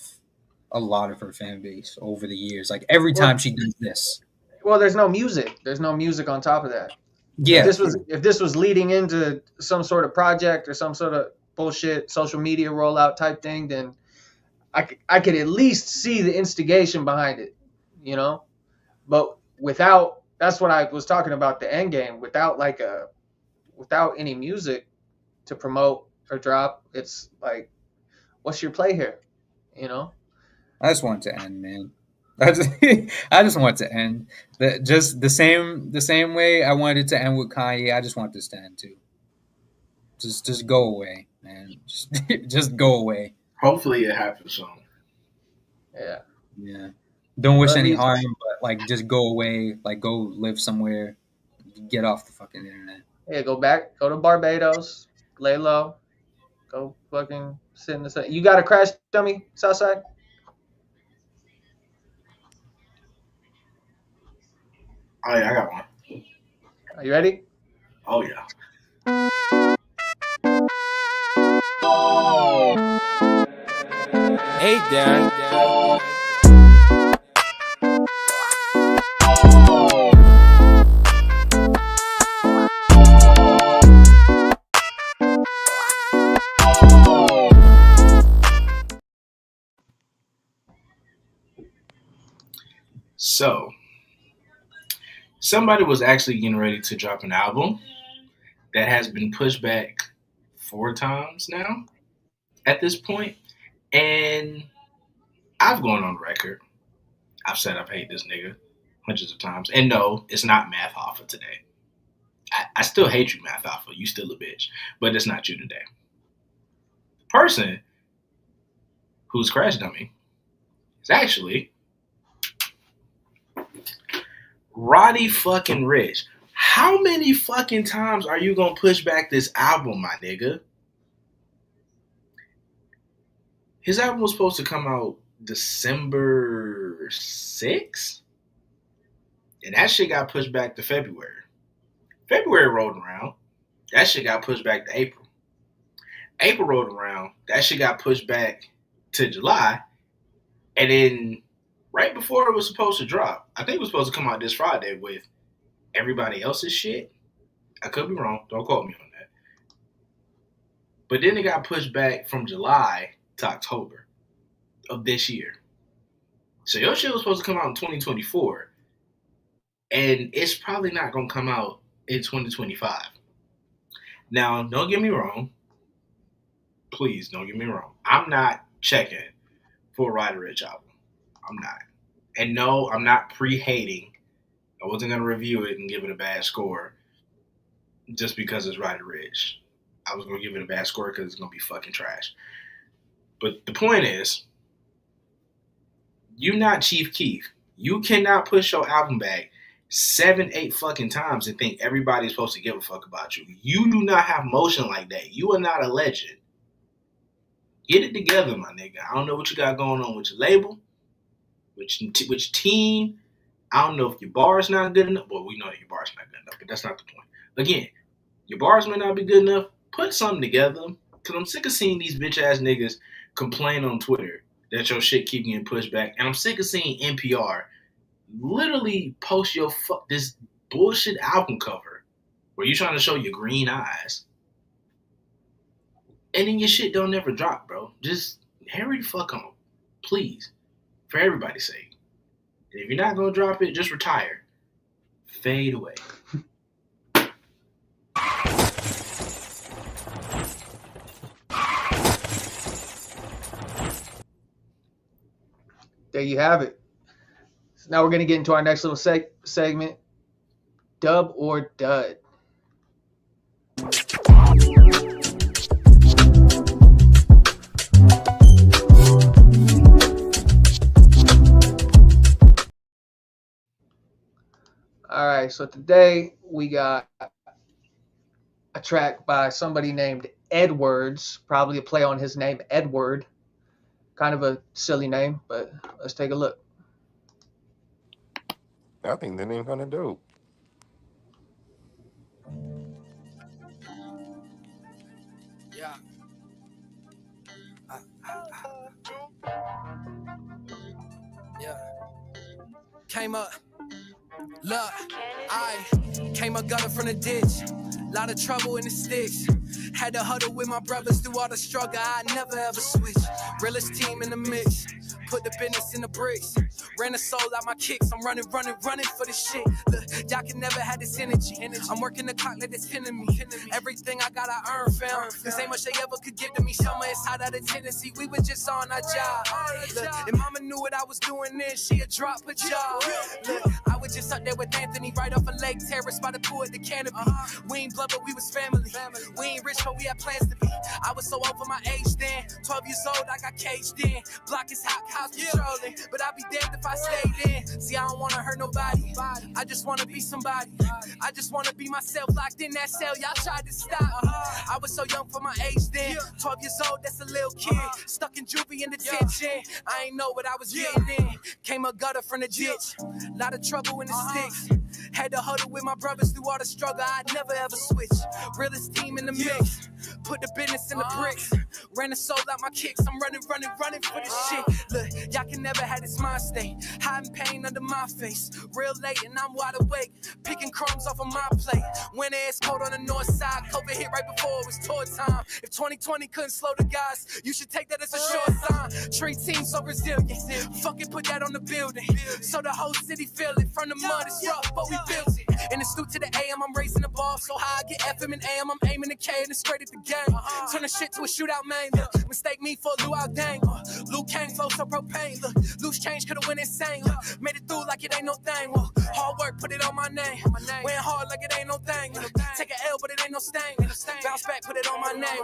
her fan base over the years. Like every time she does this. Well, there's no music. There's no music on top of that. Yeah. If this was leading into some sort of project or some sort of bullshit social media rollout type thing, then I could at least see the instigation behind it, you know. But without, that's what I was talking about, the end game. Without any music to promote or drop, it's like, what's your play here, you know? I just want it to end, man. I just want it to end. Just the same way I wanted it to end with Kanye. I just want this to end too. Just go away, man. Just go away. Hopefully it happens soon. Yeah. Yeah. Don't wish any harm, but like just go away. Like go live somewhere. Get off the fucking internet. Yeah, go to Barbados, lay low, go fucking sit in the sun. You got a crash dummy, Southside? Oh yeah, I got one. Are you ready? Oh yeah. Hey, Darren. So, somebody was actually getting ready to drop an album that has been pushed back 4 times now at this point. And I've gone on record. I've said I've hated this nigga hundreds of times. And no, it's not Math Alpha today. I still hate you, Math Alpha. You still a bitch. But it's not you today. The person who's crash dummy is actually Roddy fucking Ricch. How many fucking times are you gonna push back this album, my nigga? His album was supposed to come out December 6th? And that shit got pushed back to February. February rolled around. That shit got pushed back to April. April rolled around. That shit got pushed back to July. And then right before it was supposed to drop, I think it was supposed to come out this Friday with everybody else's shit. I could be wrong. Don't quote me on that. But then it got pushed back from July to October of this year. So your shit was supposed to come out in 2024. And it's probably not going to come out in 2025. Now, don't get me wrong. Please don't get me wrong. I'm not checking for a Roddy Ricch album. I'm not. And no, I'm not pre-hating. I wasn't going to review it and give it a bad score just because it's Roddy Ricch. I was going to give it a bad score because it's going to be fucking trash. But the point is, you're not Chief Keef. You cannot push your album back 7, 8 fucking times and think everybody's supposed to give a fuck about you. You do not have motion like that. You are not a legend. Get it together, my nigga. I don't know what you got going on with your label, which team. I don't know if your bar is not good enough. Well, we know that your bar is not good enough, but that's not the point. Again, your bars may not be good enough. Put something together. Because I'm sick of seeing these bitch-ass niggas complain on Twitter that your shit keep getting pushed back. And I'm sick of seeing NPR literally post this bullshit album cover where you're trying to show your green eyes. And then your shit don't never drop, bro. Just hurry the fuck on. Please. For everybody's sake. And if you're not going to drop it, just retire. Fade away. There you have it. So now we're going to get into our next little segment, Dub or Dud. All right, so today we got a track by somebody named Eddwords, probably a play on his name, Edward. Kind of a silly name, but let's take a look. I think the name kind of dope. Yeah. Yeah. Came up. Look, I came up gutter from the ditch. Lot of trouble in the sticks. Had to huddle with my brothers through all the struggle. I never ever switch. Realest team in the mix. Put the business in the bricks. Ran the soul out my kicks. I'm running for this shit. Look, y'all can never have this energy. I'm working the clock like it's pinning me. Everything I got, I earn, fam. Cause ain't much they ever could give to me. Summer is hot out of Tennessee. We were just on our job. Look, and mama knew what I was doing then. She a drop a job. Look, I was just up there with Anthony right off a Lake Terrace by the pool at the canopy. We ain't blood, but we was family. We ain't rich, but we had plans to be. I was so old for my age then. 12 years old, I got caged in. Block is hot, house controlling. But I'll be damned if I stayed in. See, I don't wanna hurt nobody. I just wanna be somebody. I just wanna be myself, locked in that cell. Y'all tried to stop me. I was so young for my age then. 12 years old, that's a little kid. Stuck in juvie in detention. I ain't know what I was getting in. Came a gutter from the ditch. Lot of trouble in the sticks. Had to huddle with my brothers through all the struggle. I'd never ever switch. Realest team in the mix. Put the business in the bricks. Ran the soul out my kicks. I'm running for this shit. Look, y'all can never have this mind state. Hiding pain under my face. Real late and I'm wide awake. Picking crumbs off of my plate. Winter is cold on the north side. COVID hit right before it was tour time. If 2020 couldn't slow the guys, you should take that as a short sign. Tree team so resilient. Fucking put that on the building. So the whole city feel it. From the mud it's rough, but we built it. In the stoop to the AM, I'm raising the ball so high. I get FM and AM, I'm aiming the K and it's straight at the game. Turn the shit to a shootout, man. Look, mistake me for a luau dang. Luke Kang flow so propane. Look, loose change could've went insane. Look, made it through like it ain't no thing. Hard work, put it on my name. Went hard like it ain't no thing. Take an L, but it ain't no stain. Bounce back, put it on my name.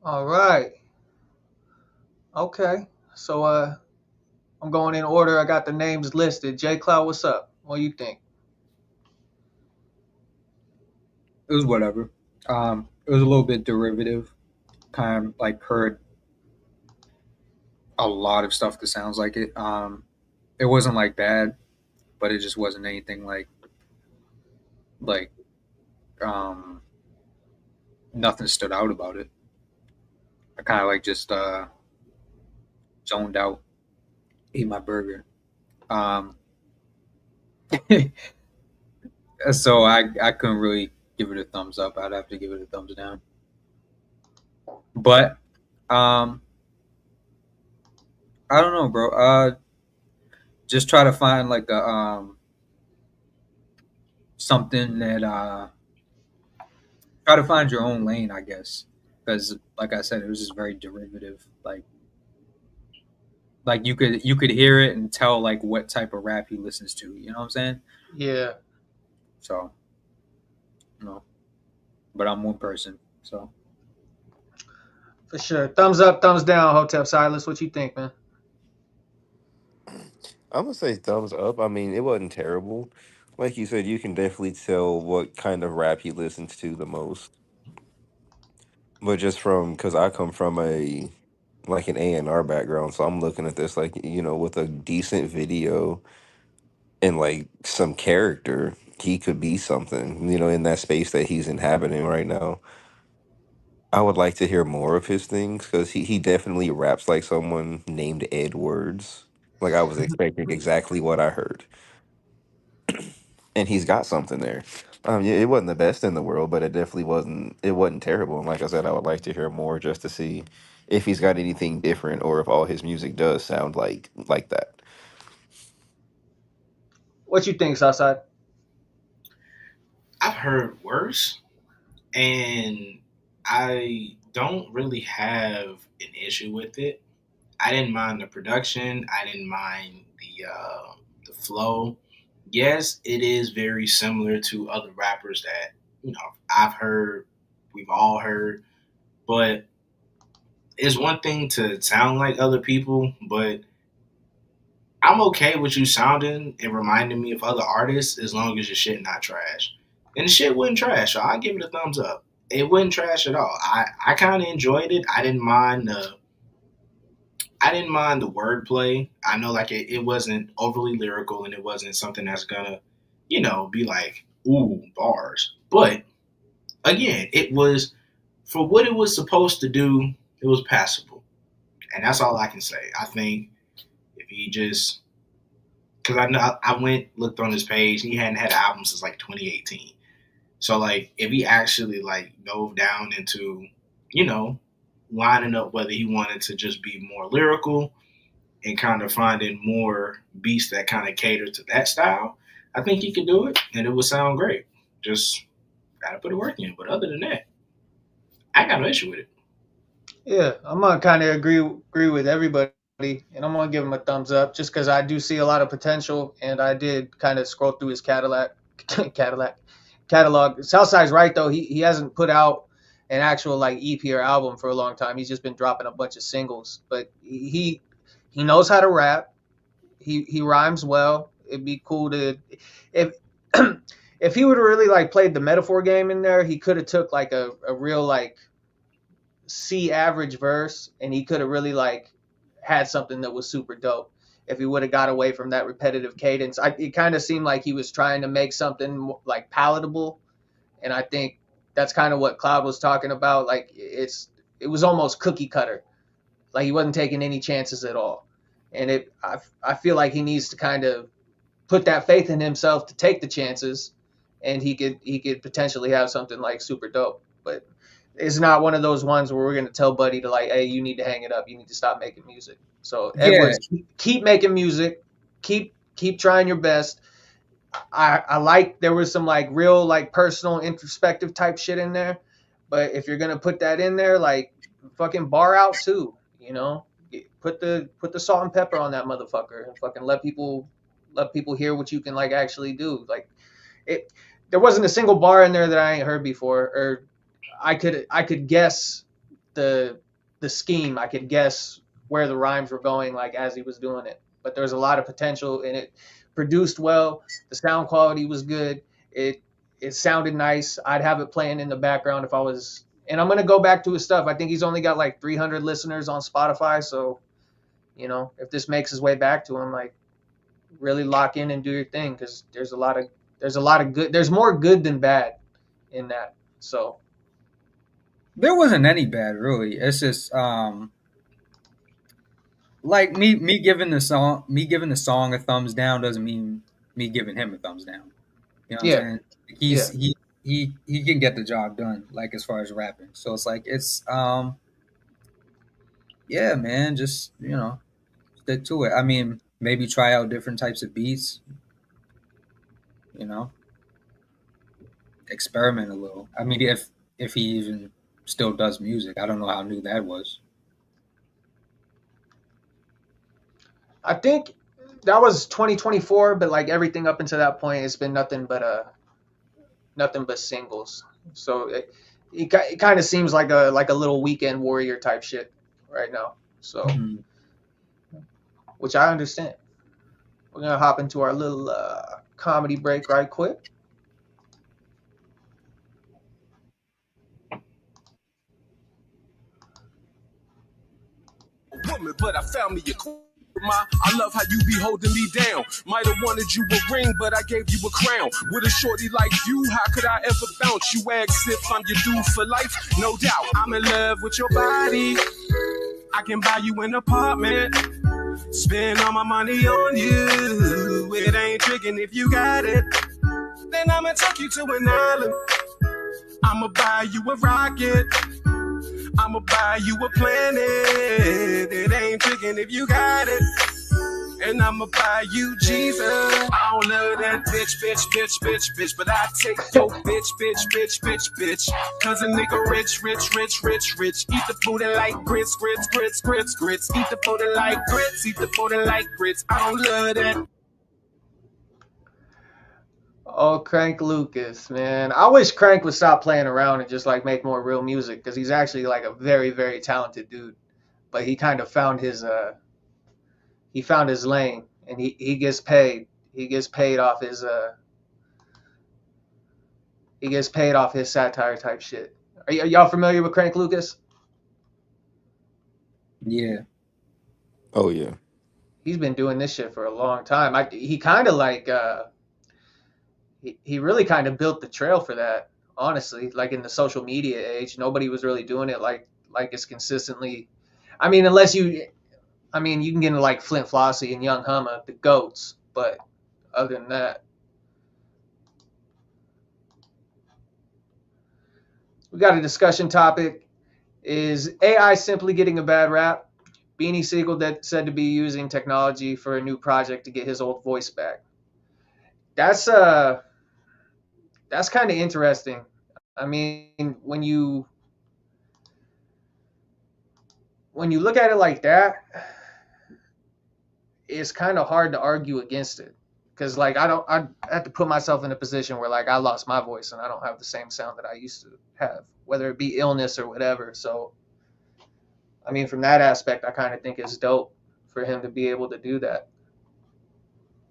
All right. Okay. So I'm going in order. I got the names listed. J Cloud, what's up? What do you think? It was whatever. It was a little bit derivative. Kind of like heard a lot of stuff that sounds like it. It wasn't like bad, but it just wasn't anything like nothing stood out about it. I kind of like just zoned out, ate my burger. So I couldn't really give it a thumbs up. I'd have to give it a thumbs down. But I don't know, bro. Just try to find like a something that try to find your own lane, I guess. Because like I said, it was just very derivative. Like you could hear it and tell like what type of rap he listens to. You know what I'm saying? Yeah. So, but I'm one person, so. For sure. Thumbs up, thumbs down, Hotep Silas. What you think, man? I'm gonna say thumbs up. I mean, it wasn't terrible. Like you said, you can definitely tell what kind of rap he listens to the most. But just from because I come from a like an A&R background, so I'm looking at this like with a decent video and like some character, he could be something in that space that he's inhabiting right now. I would like to hear more of his things because he definitely raps like someone named Eddwords. Like I was expecting exactly what I heard. And he's got something there. Yeah, it wasn't the best in the world, but it definitely wasn't. It wasn't terrible. And like I said, I would like to hear more just to see if he's got anything different or if all his music does sound like that. What you think, Southside? I've heard worse, and I don't really have an issue with it. I didn't mind the production. I didn't mind the flow. Yes, it is very similar to other rappers that I've heard, we've all heard, but it's one thing to sound like other people, but I'm okay with you sounding and reminding me of other artists as long as your shit not trash. And the shit wasn't trash, so I give it a thumbs up. It wasn't trash at all. I kind of enjoyed it. I didn't mind the wordplay. I know like it wasn't overly lyrical and it wasn't something that's gonna, be like, ooh, bars. But again, it was for what it was supposed to do, it was passable. And that's all I can say. I think If he just, because I know I went looked on his page, and he hadn't had an album since like 2018. So like, if he actually like dove down into, lining up whether he wanted to just be more lyrical and kind of finding more beats that kind of cater to that style, I think he could do it, and it would sound great. Just gotta put the work in. But other than that, I got no issue with it. Yeah, I'm gonna kind of agree with everybody, and I'm gonna give him a thumbs up just because I do see a lot of potential, and I did kind of scroll through his catalog. Southside's right though; he hasn't put out an actual like EP or album for a long time. He's just been dropping a bunch of singles, but he knows how to rap. He rhymes well. It'd be cool to if if he would have really like played the metaphor game in there, he could have took like a real like C average verse, and he could have really like had something that was super dope if he would have got away from that repetitive cadence. It kind of seemed like he was trying to make something like palatable, and I think that's kind of what Cloud was talking about. Like it was almost cookie cutter, like he wasn't taking any chances at all. And I feel like he needs to kind of put that faith in himself to take the chances, and he could potentially have something like super dope. But it's not one of those ones where we're going to tell Buddy to like, hey, you need to hang it up. You need to stop making music. So Eddwords, keep making music. Keep trying your best. I like there was some like real like personal introspective type shit in there. But if you're going to put that in there, like fucking bar out too, put the salt and pepper on that motherfucker and fucking let people hear what you can like actually do. Like there wasn't a single bar in there that I ain't heard before, or I could guess the scheme. I could guess where the rhymes were going like as he was doing it. But there was a lot of potential, and it produced well. The sound quality was good. It sounded nice. I'd have it playing in the background if I was. And I'm gonna go back to his stuff. I think he's only got like 300 listeners on Spotify. So, if this makes his way back to him, like really lock in and do your thing, because there's a lot of good. There's more good than bad in that. So. There wasn't any bad, really. It's just like me giving the song a thumbs down doesn't mean me giving him a thumbs down. You know what I'm saying? He can get the job done, like as far as rapping. So it's like it's yeah, man, just stick to it. I mean, maybe try out different types of beats. Experiment a little. I mean, if he even still does music. I don't know how new that was. I think that was 2024, but like everything up until that point, it's been nothing but singles. So it kind of seems like a little weekend warrior type shit right now. So, which I understand. We're gonna hop into our little comedy break right quick. Woman, but I found me a I love how you be holding me down. Might have wanted you a ring, but I gave you a crown. With a shorty like you, how could I ever bounce? You ask if I'm your dude for life? No doubt, I'm in love with your body. I can buy you an apartment. Spend all my money on you. It ain't tricking if you got it. Then I'ma take you to an island. I'ma buy you a rocket. I'ma buy you a planet. It ain't tricking if you got it. And I'ma buy you Jesus. I don't love that bitch. But I take your bitch. Cause a nigga rich. Eat the food and like grits. Eat the food and like grits. I don't love that. Oh, Crank Lucas, man. I wish Crank would stop playing around and just like make more real music, because he's actually like a very, very talented dude. But he kind of found his lane, and he gets paid. He gets paid off his satire type shit. Are y'all familiar with Crank Lucas? Yeah. Oh yeah. He's been doing this shit for a long time. He kind of like he really kind of built the trail for that, honestly. Like in the social media age, nobody was really doing it like as consistently. I mean, unless you I mean, you can get into like Flint Flossie and Young Humma, the goats, but other than that, we got a discussion topic. Is AI simply getting a bad rap? Beanie Segal that said to be using technology for a new project to get his old voice back. That's kind of interesting. I mean, when you look at it like that, it's kind of hard to argue against it. Because like I have to put myself in a position where like I lost my voice and I don't have the same sound that I used to have, whether it be illness or whatever. So I mean, from that aspect, I kind of think it's dope for him to be able to do that.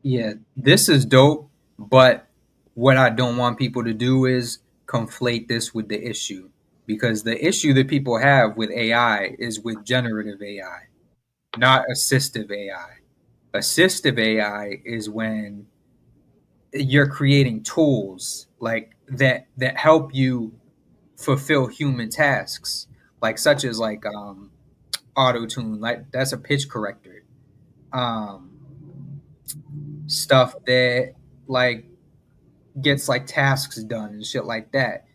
Yeah, this is dope, but what I don't want people to do is conflate this with the issue, because the issue that people have with AI is with generative AI, not assistive AI. Assistive AI is when you're creating tools like that help you fulfill human tasks, like such as like auto tune, like that's a pitch corrector, stuff that like gets like tasks done and shit like that.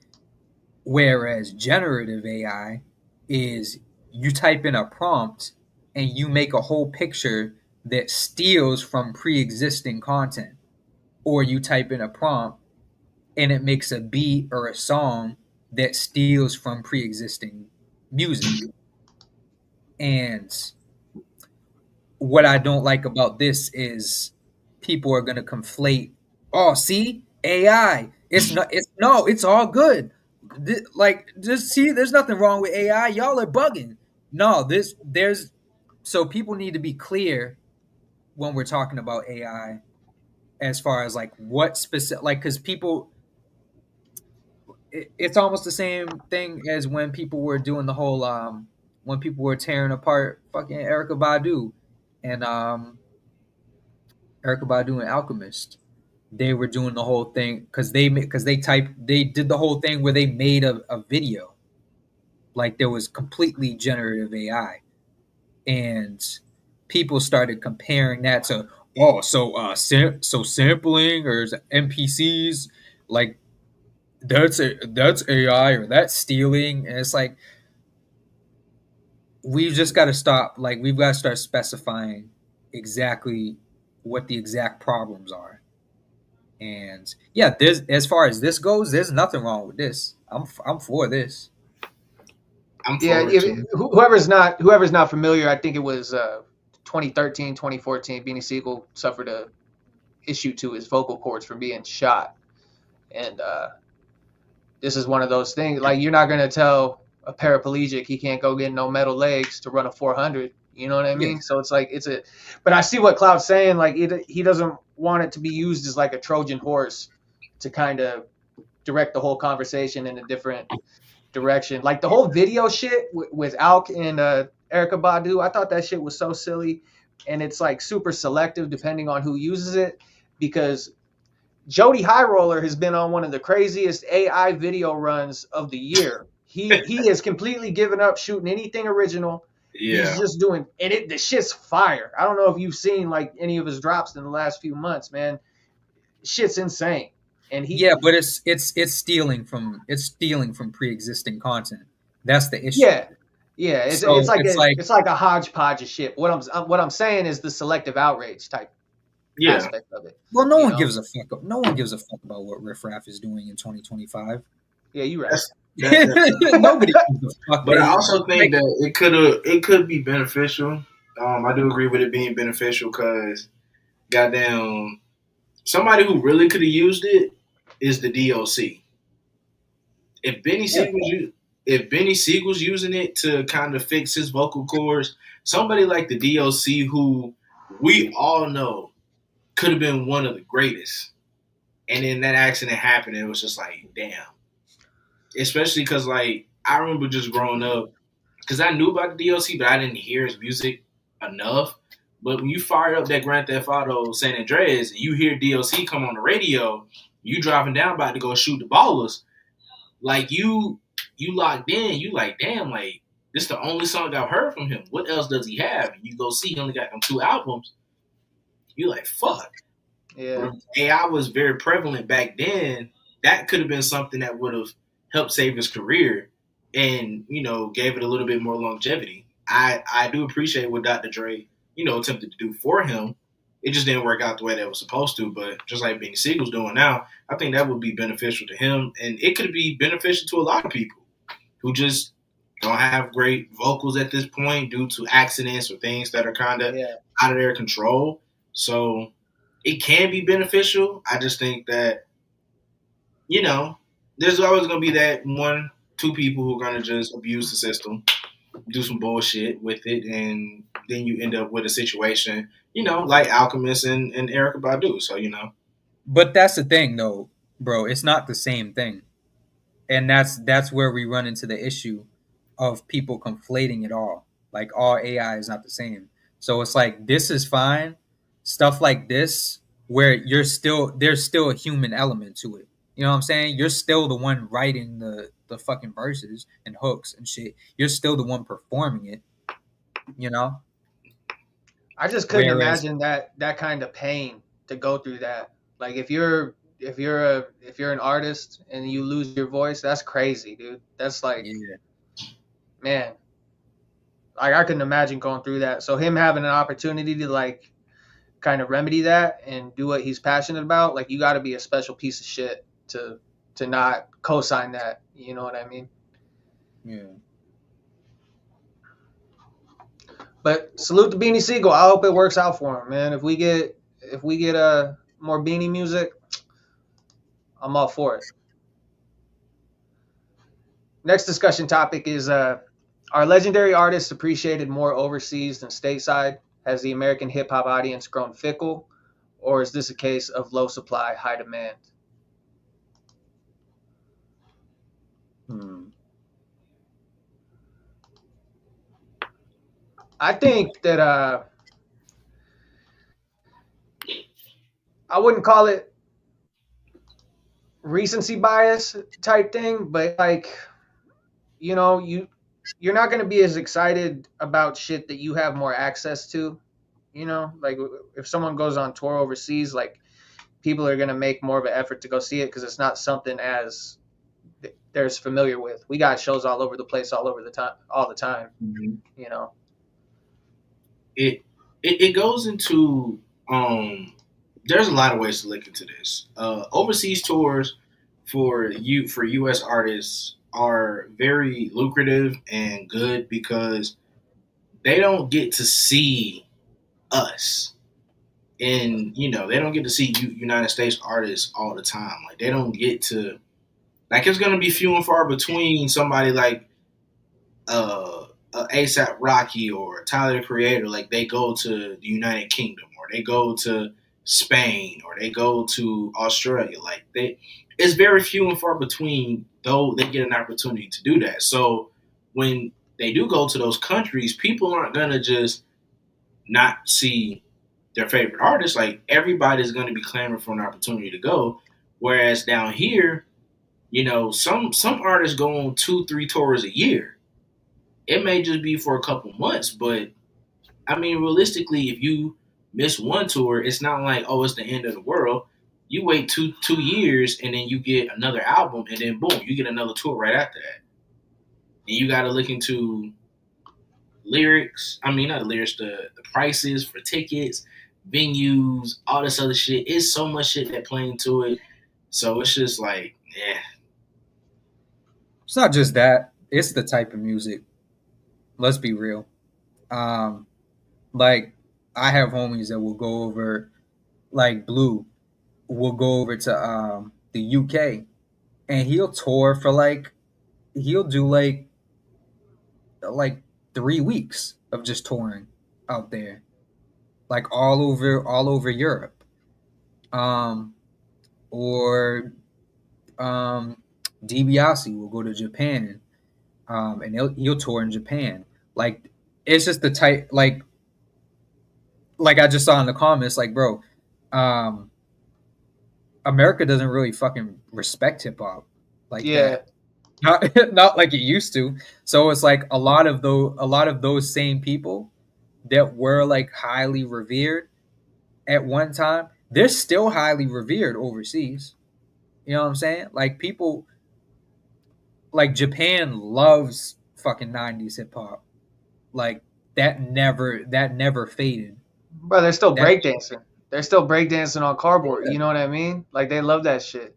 Whereas generative AI is you type in a prompt and you make a whole picture that steals from pre-existing content, or you type in a prompt and it makes a beat or a song that steals from pre-existing music. And what I don't like about this is people are going to conflate, oh, see, AI, it's all good. Like, just see, there's nothing wrong with AI. Y'all are bugging. No, so people need to be clear when we're talking about AI as far as like what specific, like, because people, it's almost the same thing as when people were doing the whole, when people were tearing apart fucking Erykah Badu and Alchemist. They were doing the whole thing because they did the whole thing where they made a video, like there was completely generative AI, and people started comparing that to so sampling or NPCs, like that's AI or that's stealing, and it's like we've just got to stop. Like we've got to start specifying exactly what the exact problems are. And yeah, as far as this goes, there's nothing wrong with this. I'm for this. Whoever's not familiar, I think it was 2013, 2014. Beanie Segal suffered a issue to his vocal cords from being shot, and this is one of those things. Like you're not gonna tell a paraplegic he can't go get no metal legs to run a 400. You know what I mean? Yeah. So it's like but I see what Cloud's saying. Like he doesn't want it to be used as like a Trojan horse to kind of direct the whole conversation in a different direction. Like the whole video shit with Alk and Erykah Badu, I thought that shit was so silly, and it's like super selective depending on who uses it, because Jody High Roller has been on one of the craziest AI video runs of the year. He has completely given up shooting anything original. Yeah. He's just doing, and the shit's fire. I don't know if you've seen like any of his drops in the last few months, man. Shit's insane. And but it's stealing from pre-existing content. That's the issue. Yeah. It's like a hodgepodge of shit. What I'm saying is the selective outrage type aspect of it. Well, no one gives a fuck. No one gives a fuck about what Riff Raff is doing in 2025. Yeah, you're right. Nobody gives a fuck. But I also think that it could be beneficial. I do agree with it being beneficial because, goddamn, somebody who really could have used it is the DOC. If Beanie Segal's using it to kind of fix his vocal cords, somebody like the DOC, who we all know could have been one of the greatest, and then that accident happened, and it was just like, damn. Especially because, like, I remember just growing up, because I knew about the DOC, but I didn't hear his music enough. But when you fire up that Grand Theft Auto San Andreas and you hear DOC come on the radio, you driving down about to go shoot the ballers, like you locked in, you like, damn, like this is the only song I've heard from him. What else does he have? You go see he only got them 2 albums. You like, fuck. Yeah. But if AI was very prevalent back then, that could have been something that would have helped save his career and, gave it a little bit more longevity. I do appreciate what Dr. Dre, attempted to do for him. It just didn't work out the way that it was supposed to. But just like Beanie Segal's doing now, I think that would be beneficial to him. And it could be beneficial to a lot of people who just don't have great vocals at this point due to accidents or things that are kind of out of their control. So it can be beneficial. I just think that, there's always going to be that 1-2 people who are going to just abuse the system, do some bullshit with it, and then you end up with a situation, like Alchemist and Erykah Badu. So, But that's the thing, though, bro. It's not the same thing. And that's where we run into the issue of people conflating it all. Like, all AI is not the same. So it's like, this is fine. Stuff like this, where there's still a human element to it. You know what I'm saying? You're still the one writing the fucking verses and hooks and shit. You're still the one performing it. I just couldn't imagine that kind of pain to go through that. Like, if you're an artist and you lose your voice, that's crazy, dude. That's like, man, like, I couldn't imagine going through that. So him having an opportunity to like kind of remedy that and do what he's passionate about, like, you got to be a special piece of shit to not co-sign that. You know what I mean? Yeah. But salute to Beanie Segal. I hope it works out for him, man. If we get more Beanie music, I'm all for it. Next discussion topic is, are legendary artists appreciated more overseas than stateside? Has the American hip-hop audience grown fickle? Or is this a case of low supply, high demand? I think that I wouldn't call it recency bias type thing, but like, you're not going to be as excited about shit that you have more access to. Like, if someone goes on tour overseas, like, people are going to make more of an effort to go see it because it's not something as they're as familiar with. We got shows all over the place, all the time. Mm-hmm. It goes into there's a lot of ways to look into this. Overseas tours for U.S. artists are very lucrative and good because they don't get to see us. And, they don't get to see United States artists all the time. Like, they don't get to, like, it's going to be few and far between somebody like A$AP Rocky or Tyler the Creator. Like, they go to the United Kingdom, or they go to Spain, or they go to Australia. Like, it's very few and far between, though they get an opportunity to do that. So when they do go to those countries, people aren't going to just not see their favorite artists. Like, everybody's going to be clamoring for an opportunity to go. Whereas down here, some artists go on 2-3 tours a year. It may just be for a couple months, but I mean, realistically, if you miss one tour, it's not like, oh, it's the end of the world. You wait two years and then you get another album, and then boom, you get another tour right after that. And you got to look into lyrics. I mean, not the lyrics, the prices for tickets, venues, all this other shit. It's so much shit that play into it. So it's just like, yeah. It's not just that. It's the type of music. Let's be real. Like, I have homies that will go over, like Blue, will go over to the UK, and he'll tour for he'll do like 3 weeks of just touring out there, like all over Europe, or DiBiase will go to Japan, and he'll tour in Japan. Like, it's just the type, like I just saw in the comments, like, bro, America doesn't really fucking respect hip hop like that. not like it used to. So it's like a lot of those same people that were like highly revered at one time, they're still highly revered overseas. You know what I'm saying? Like people like Japan loves fucking 90s hip hop. Like that never faded. Bro, they're still breakdancing. They're still breakdancing on cardboard. You know what I mean? Like they love that shit.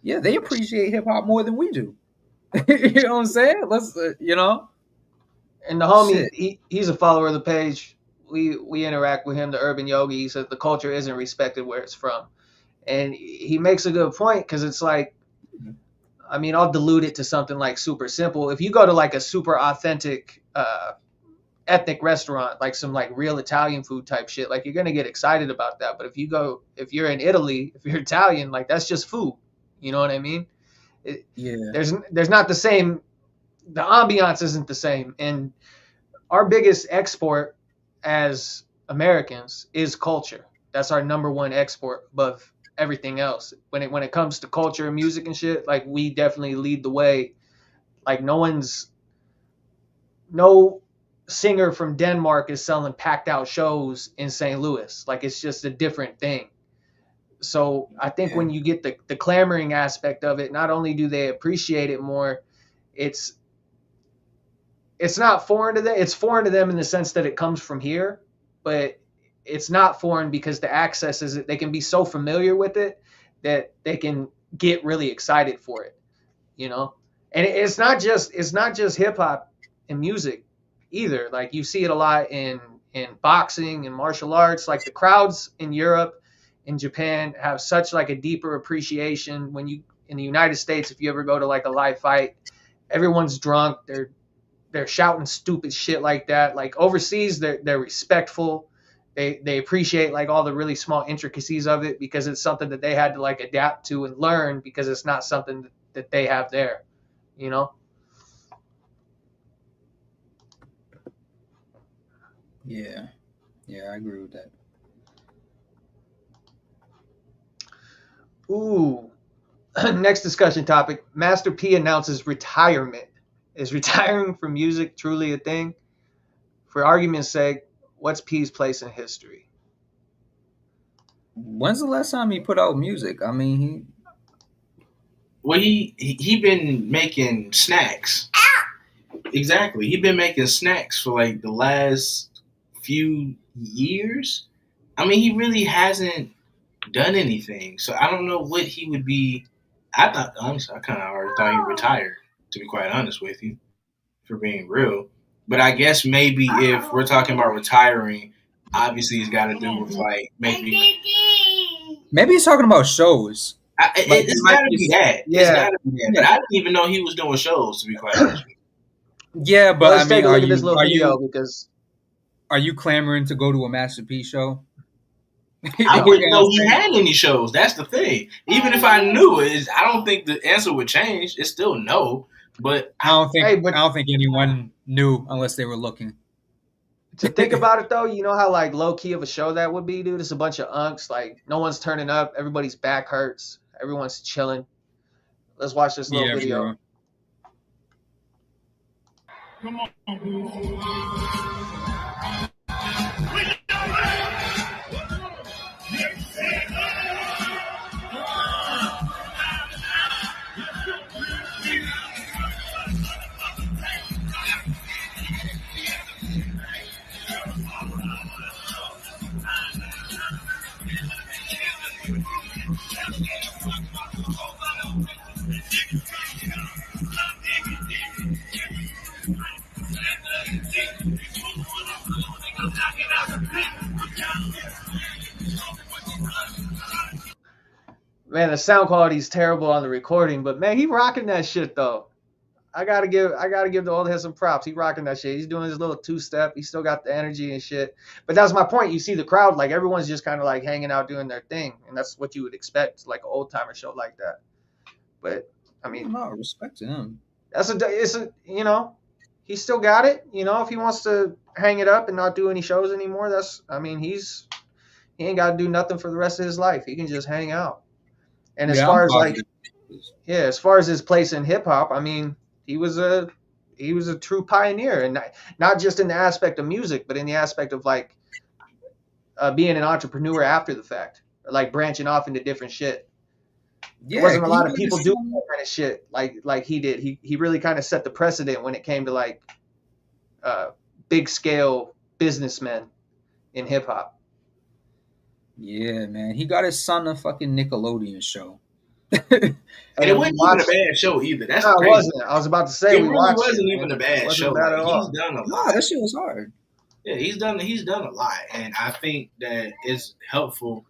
Yeah, they appreciate hip hop more than we do. You know what I'm saying? Let's you know. And the homie, he's a follower of the page. We interact with him, the Urban Yogi. He says the culture isn't respected where it's from, and he makes a good point because it's like, I mean, I'll dilute it to something like super simple. If you go to like a super authentic ethnic restaurant, like some like real Italian food type shit, like you're gonna get excited about that. But if you're in Italy, if you're Italian, like that's just food. You know what I mean? There's not the same. The ambiance isn't the same, and our biggest export as Americans is culture. That's our number one export above everything else. When it comes to culture and music and shit, like we definitely lead the way. Like no singer from Denmark is selling packed out shows in St. Louis. Like it's just a different thing. So I think when you get the clamoring aspect of it, not only do they appreciate it more, it's not foreign to them. It's foreign to them in the sense that it comes from here, but it's not foreign because the access is they can be so familiar with it that they can get really excited for it, you know? And it's not just hip hop and music either. Like you see it a lot in boxing and martial arts. Like the crowds in Europe and Japan have such like a deeper appreciation. When you in the United States, if you ever go to like a live fight, everyone's drunk. They're shouting stupid shit like that. Like overseas, they're respectful. They appreciate like all the really small intricacies of it because it's something that they had to like adapt to and learn because it's not something that they have there, you know? Yeah, I agree with that. Ooh, next discussion topic. Master P announces retirement. Is retiring from music truly a thing? For argument's sake, what's P's place in history? When's the last time he put out music? I mean, he been making snacks. Exactly. He's been making snacks for like the last few years. I mean, he really hasn't done anything. So I don't know what he would be. I thought, honestly, I kind of already thought he retired, to be quite honest with you, for being real. But I guess maybe if we're talking about retiring, obviously it's got to do with like maybe he's talking about shows. It's got to be that. Yeah. It's got to be that. But I didn't even know he was doing shows, to be quite honest with you. Yeah, but let's take a look at this little video because are you clamoring to go to a Master P show? I wouldn't know he had any shows. That's the thing. Even if I knew it, I don't think the answer would change. It's still no. But I don't think anyone knew unless they were looking. To think about it though, you know how like low key of a show that would be, dude. It's a bunch of unks. Like no one's turning up. Everybody's back hurts. Everyone's chilling. Let's watch this little video. Bro. Come on. Man, the sound quality is terrible on the recording, but man, he rocking that shit though. I gotta give the old head some props. He rocking that shit. He's doing his little two-step. He still got the energy and shit. But that's my point. You see the crowd, like everyone's just kind of like hanging out doing their thing, and that's what you would expect, like an old timer show like that. But I mean, no respect to him. It's a you know, he still got it. You know, if he wants to hang it up and not do any shows anymore, he ain't got to do nothing for the rest of his life. He can just hang out. And as far as like, Yeah, as far as his place in hip hop, I mean, he was a true pioneer, and not just in the aspect of music, but in the aspect of like being an entrepreneur after the fact, or like branching off into different shit. There wasn't a lot of people doing that kind of shit like he did. He really kind of set the precedent when it came to like big scale businessmen in hip hop. Yeah, man. He got his son a fucking Nickelodeon show. And it wasn't even a bad show either. That's crazy. It wasn't. I was about to say it we really watched wasn't it, even man. a bad show. Bad like, at he's all. done a lot. No, that shit was hard. Yeah, he's done a lot, and I think that it's helpful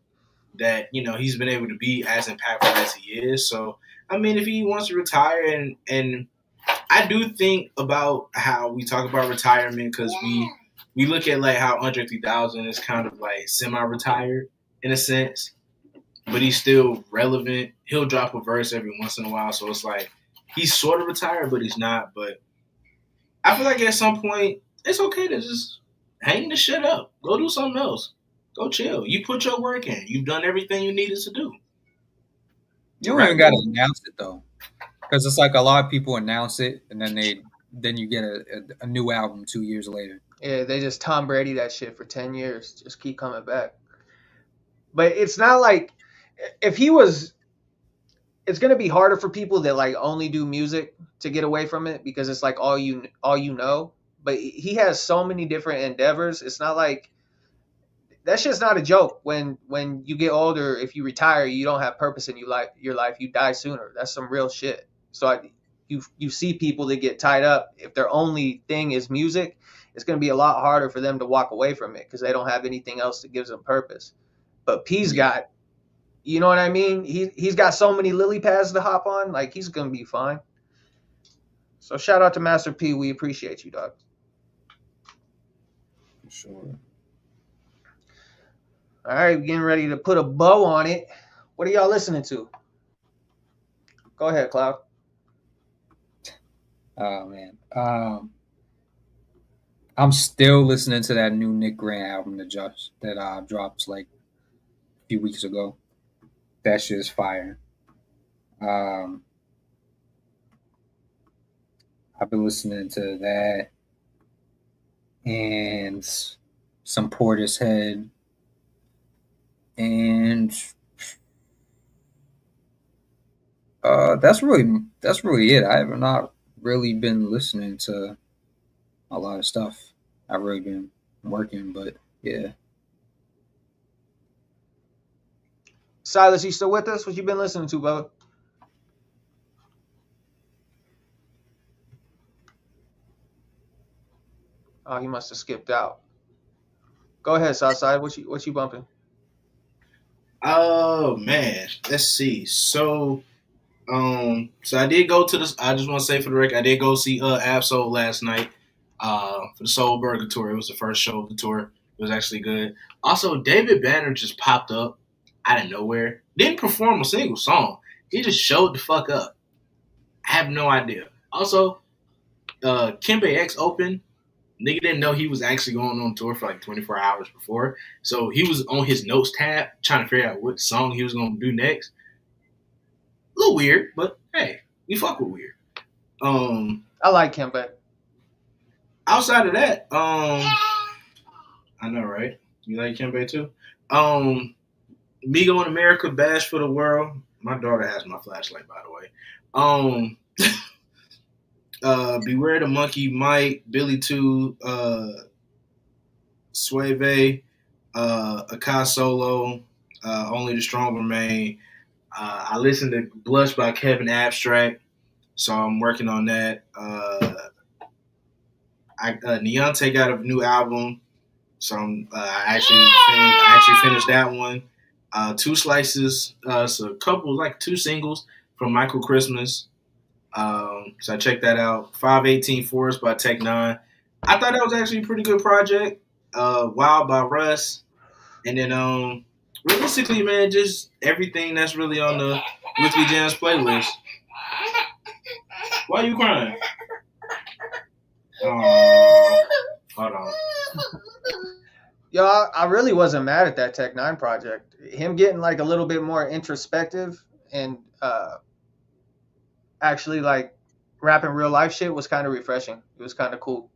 that he's been able to be as impactful as he is. So I mean, if he wants to retire, and I do think about how we talk about retirement because we look at like how Andre 3000 is kind of like semi-retired in a sense, but he's still relevant. He'll drop a verse every once in a while, so it's like he's sort of retired, but he's not. But I feel like at some point it's okay to just hang the shit up, go do something else, go chill. You put your work in. You've done everything you needed to do. You don't even got to announce it though, because it's like a lot of people announce it, and then you get a new album 2 years later. Yeah, they just Tom Brady that shit for 10 years. Just keep coming back. But it's not like if he was, it's gonna be harder for people that like only do music to get away from it because it's like all you know. But he has so many different endeavors. It's not like that shit's not a joke. When you get older, if you retire, you don't have purpose in your life. You die sooner. That's some real shit. So you see people that get tied up. If their only thing is music, it's going to be a lot harder for them to walk away from it because they don't have anything else that gives them purpose. But P's got, you know what I mean? He's got so many lily pads to hop on. Like, he's going to be fine. So shout out to Master P. We appreciate you, dog. For sure. All right, we're getting ready to put a bow on it. What are y'all listening to? Go ahead, Cloud. Oh, man. I'm still listening to that new Nick Grant album that dropped like a few weeks ago. That shit is fire. I've been listening to that and some Portishead, and that's really it. I have not really been listening to a lot of stuff. I've really been working, but yeah. Silas, you still with us? What you been listening to, bro? Oh, he must have skipped out. Go ahead, Southside. What you bumping? Oh man, let's see. So I did go to this. I just want to say for the record, I did go see Absol last night for the Soul Burger tour. It was the first show of the tour. It was actually good. Also, David Banner just popped up out of nowhere. Didn't perform a single song. He just showed the fuck up. I have no idea. Also, Kembe X opened. Nigga didn't know he was actually going on tour for like 24 hours before. So he was on his notes tab trying to figure out what song he was going to do next. A little weird, but hey, we fuck with weird. I like Kembe. Outside of that, I know, right? You like Kembe too? Migo in America, Bash for the World. My daughter has my flashlight, by the way. Beware the Monkey, Mike, Billy 2, Suave, Akai Solo, Only the Strong Remain. I listened to Blush by Kevin Abstract, so I'm working on that. Neonte got a new album, so I actually finished that one. 2 Slices, so a couple, like 2 singles from Michael Christmas. So I checked that out. 518 Forest by Tech 9. I thought that was actually a pretty good project. Wild by Russ. And then realistically, man, just everything that's really on the Weekly Jams playlist. Why are you crying? Oh, hold on. Yo, I really wasn't mad at that Tech 9 project. Him getting like a little bit more introspective and actually like rapping real life shit was kind of refreshing. It was kind of cool.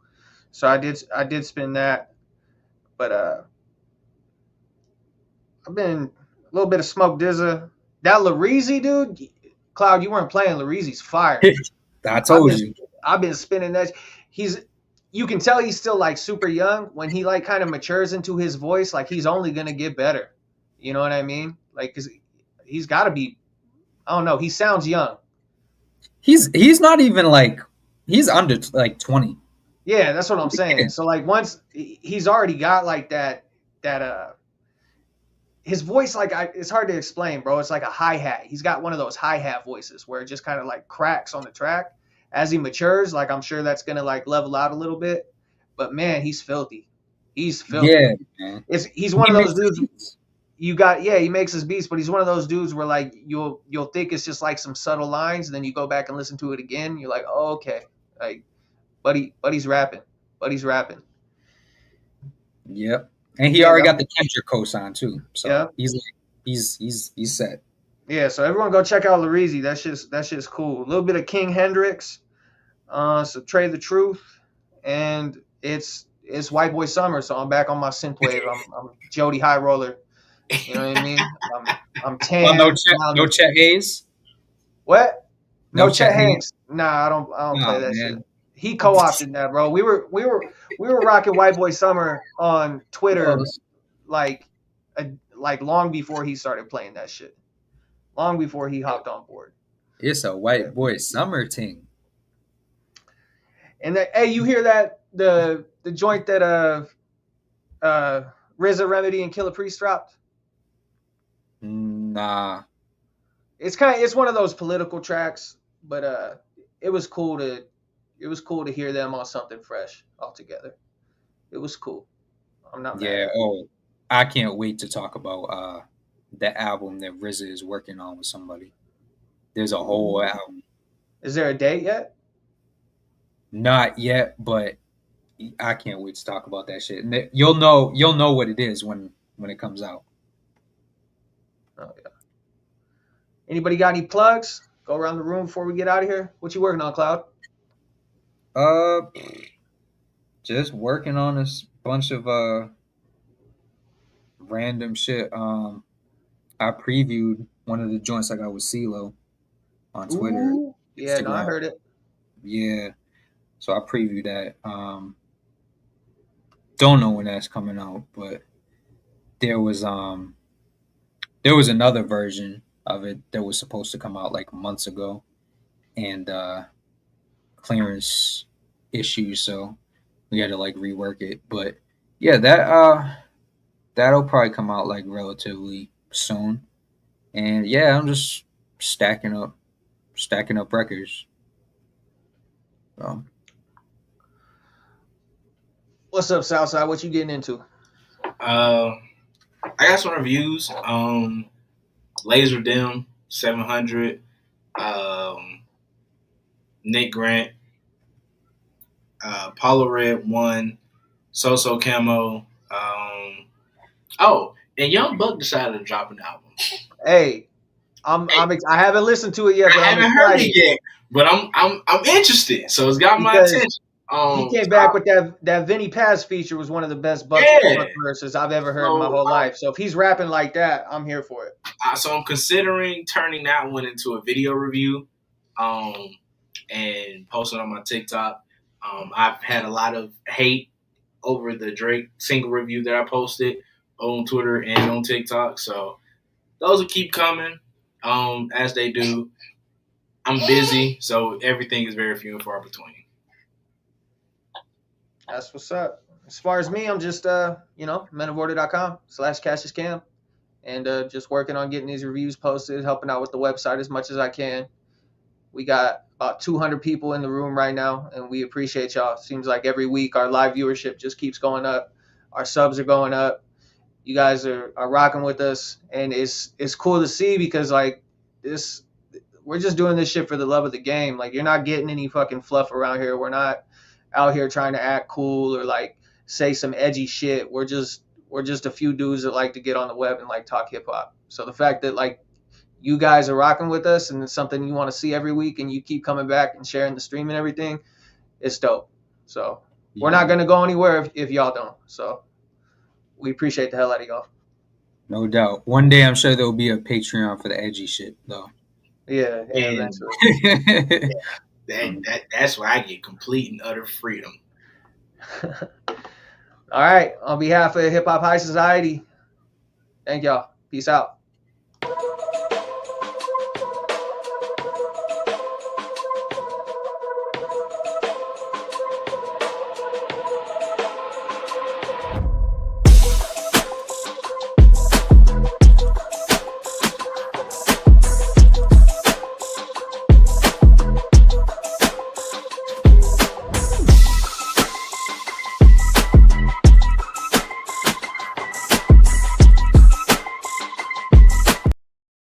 So I did spin that, but I've been a little bit of Smoke Dizza. That Lareezy dude, Cloud, you weren't playing. Lareezy's fire. I told you. I've been spinning that. You can tell he's still like super young. When he like kind of matures into his voice, like he's only gonna get better. You know what I mean? Like, cause he's got to be. I don't know. He sounds young. He's not even like he's under like 20. Yeah, that's what I'm saying. So like once he's already got like that his voice, like it's hard to explain, bro. It's like a hi-hat. He's got one of those hi-hat voices where it just kind of like cracks on the track. As he matures, like I'm sure that's gonna like level out a little bit. But man, he's filthy. He's filthy. Yeah, man. He's one of those dudes. He makes his beats, but he's one of those dudes where like you'll think it's just like some subtle lines, and then you go back and listen to it again. You're like, oh, okay, like, buddy's rapping. Buddy's rapping. Yep. And he already got the Kendrick cosign too. So yeah. he's set. Yeah, so everyone go check out Lareezy. That shit's cool. A little bit of King Hendrix, so Trade the Truth, and it's White Boy Summer, so I'm back on my synthwave. I'm Jody High Roller. You know what I mean? I'm tan. Well, no Chet Hayes. What? No Chet Hayes. Nah, I don't play that man. shit. He co-opted that, bro. We were rocking White Boy Summer on Twitter, like long before he started playing that shit. Long before he hopped on board. It's a White Boy Summer thing. And hey, you hear that the joint that RZA, Remedy, and Killer Priest dropped? Nah. It's one of those political tracks, but it was cool to hear them on something fresh altogether. It was cool. I'm not mad. Yeah. Oh, I can't wait to talk about the album that RZA is working on with somebody. There's a whole album. Is there a date yet? Not yet, but I can't wait to talk about that shit. And you'll know what it is when it comes out. Oh yeah. Anybody got any plugs? Go around the room before we get out of here. What you working on, Cloud? Just working on a bunch of random shit. I previewed one of the joints I got with CeeLo on Twitter. Ooh, yeah, no, I heard it. Yeah. So I previewed that. Don't know when that's coming out, but there was another version of it that was supposed to come out like months ago, and clearance issues, so we had to like rework it. But yeah, that'll probably come out like relatively soon. And yeah, I'm just stacking up records. So. What's up, Southside? What you getting into? I got some reviews. Laser Dim 700. Nick Grant. Paulo Red 1. So Camo. And Young Buck decided to drop an album. Hey, I haven't listened to it yet, but I haven't heard it yet. But I'm interested, so it's got my attention. He came back with that Vinny Paz feature was one of the best Buck verses I've ever heard in my whole life. So if he's rapping like that, I'm here for it. So I'm considering turning that one into a video review, and posting on my TikTok. I've had a lot of hate over the Drake single review that I posted on Twitter and on TikTok. So those will keep coming as they do. I'm busy, so everything is very few and far between. That's what's up. As far as me, I'm just menoforder.com/CassiusCam, and just working on getting these reviews posted, helping out with the website as much as I can. We got about 200 people in the room right now, and we appreciate y'all. Seems like every week our live viewership just keeps going up. Our subs are going up. You guys are rocking with us, and it's cool to see because like this, we're just doing this shit for the love of the game. Like you're not getting any fucking fluff around here. We're not out here trying to act cool or like say some edgy shit. We're just a few dudes that like to get on the web and like talk hip hop. So the fact that like you guys are rocking with us and it's something you want to see every week and you keep coming back and sharing the stream and everything, it's dope. So we're not going to go anywhere if y'all don't. So we appreciate the hell out of y'all. No doubt. One day I'm sure there'll be a Patreon for the edgy shit, though. Yeah, eventually. That's where I get complete and utter freedom. All right. On behalf of Hip Hop High Society, thank y'all. Peace out.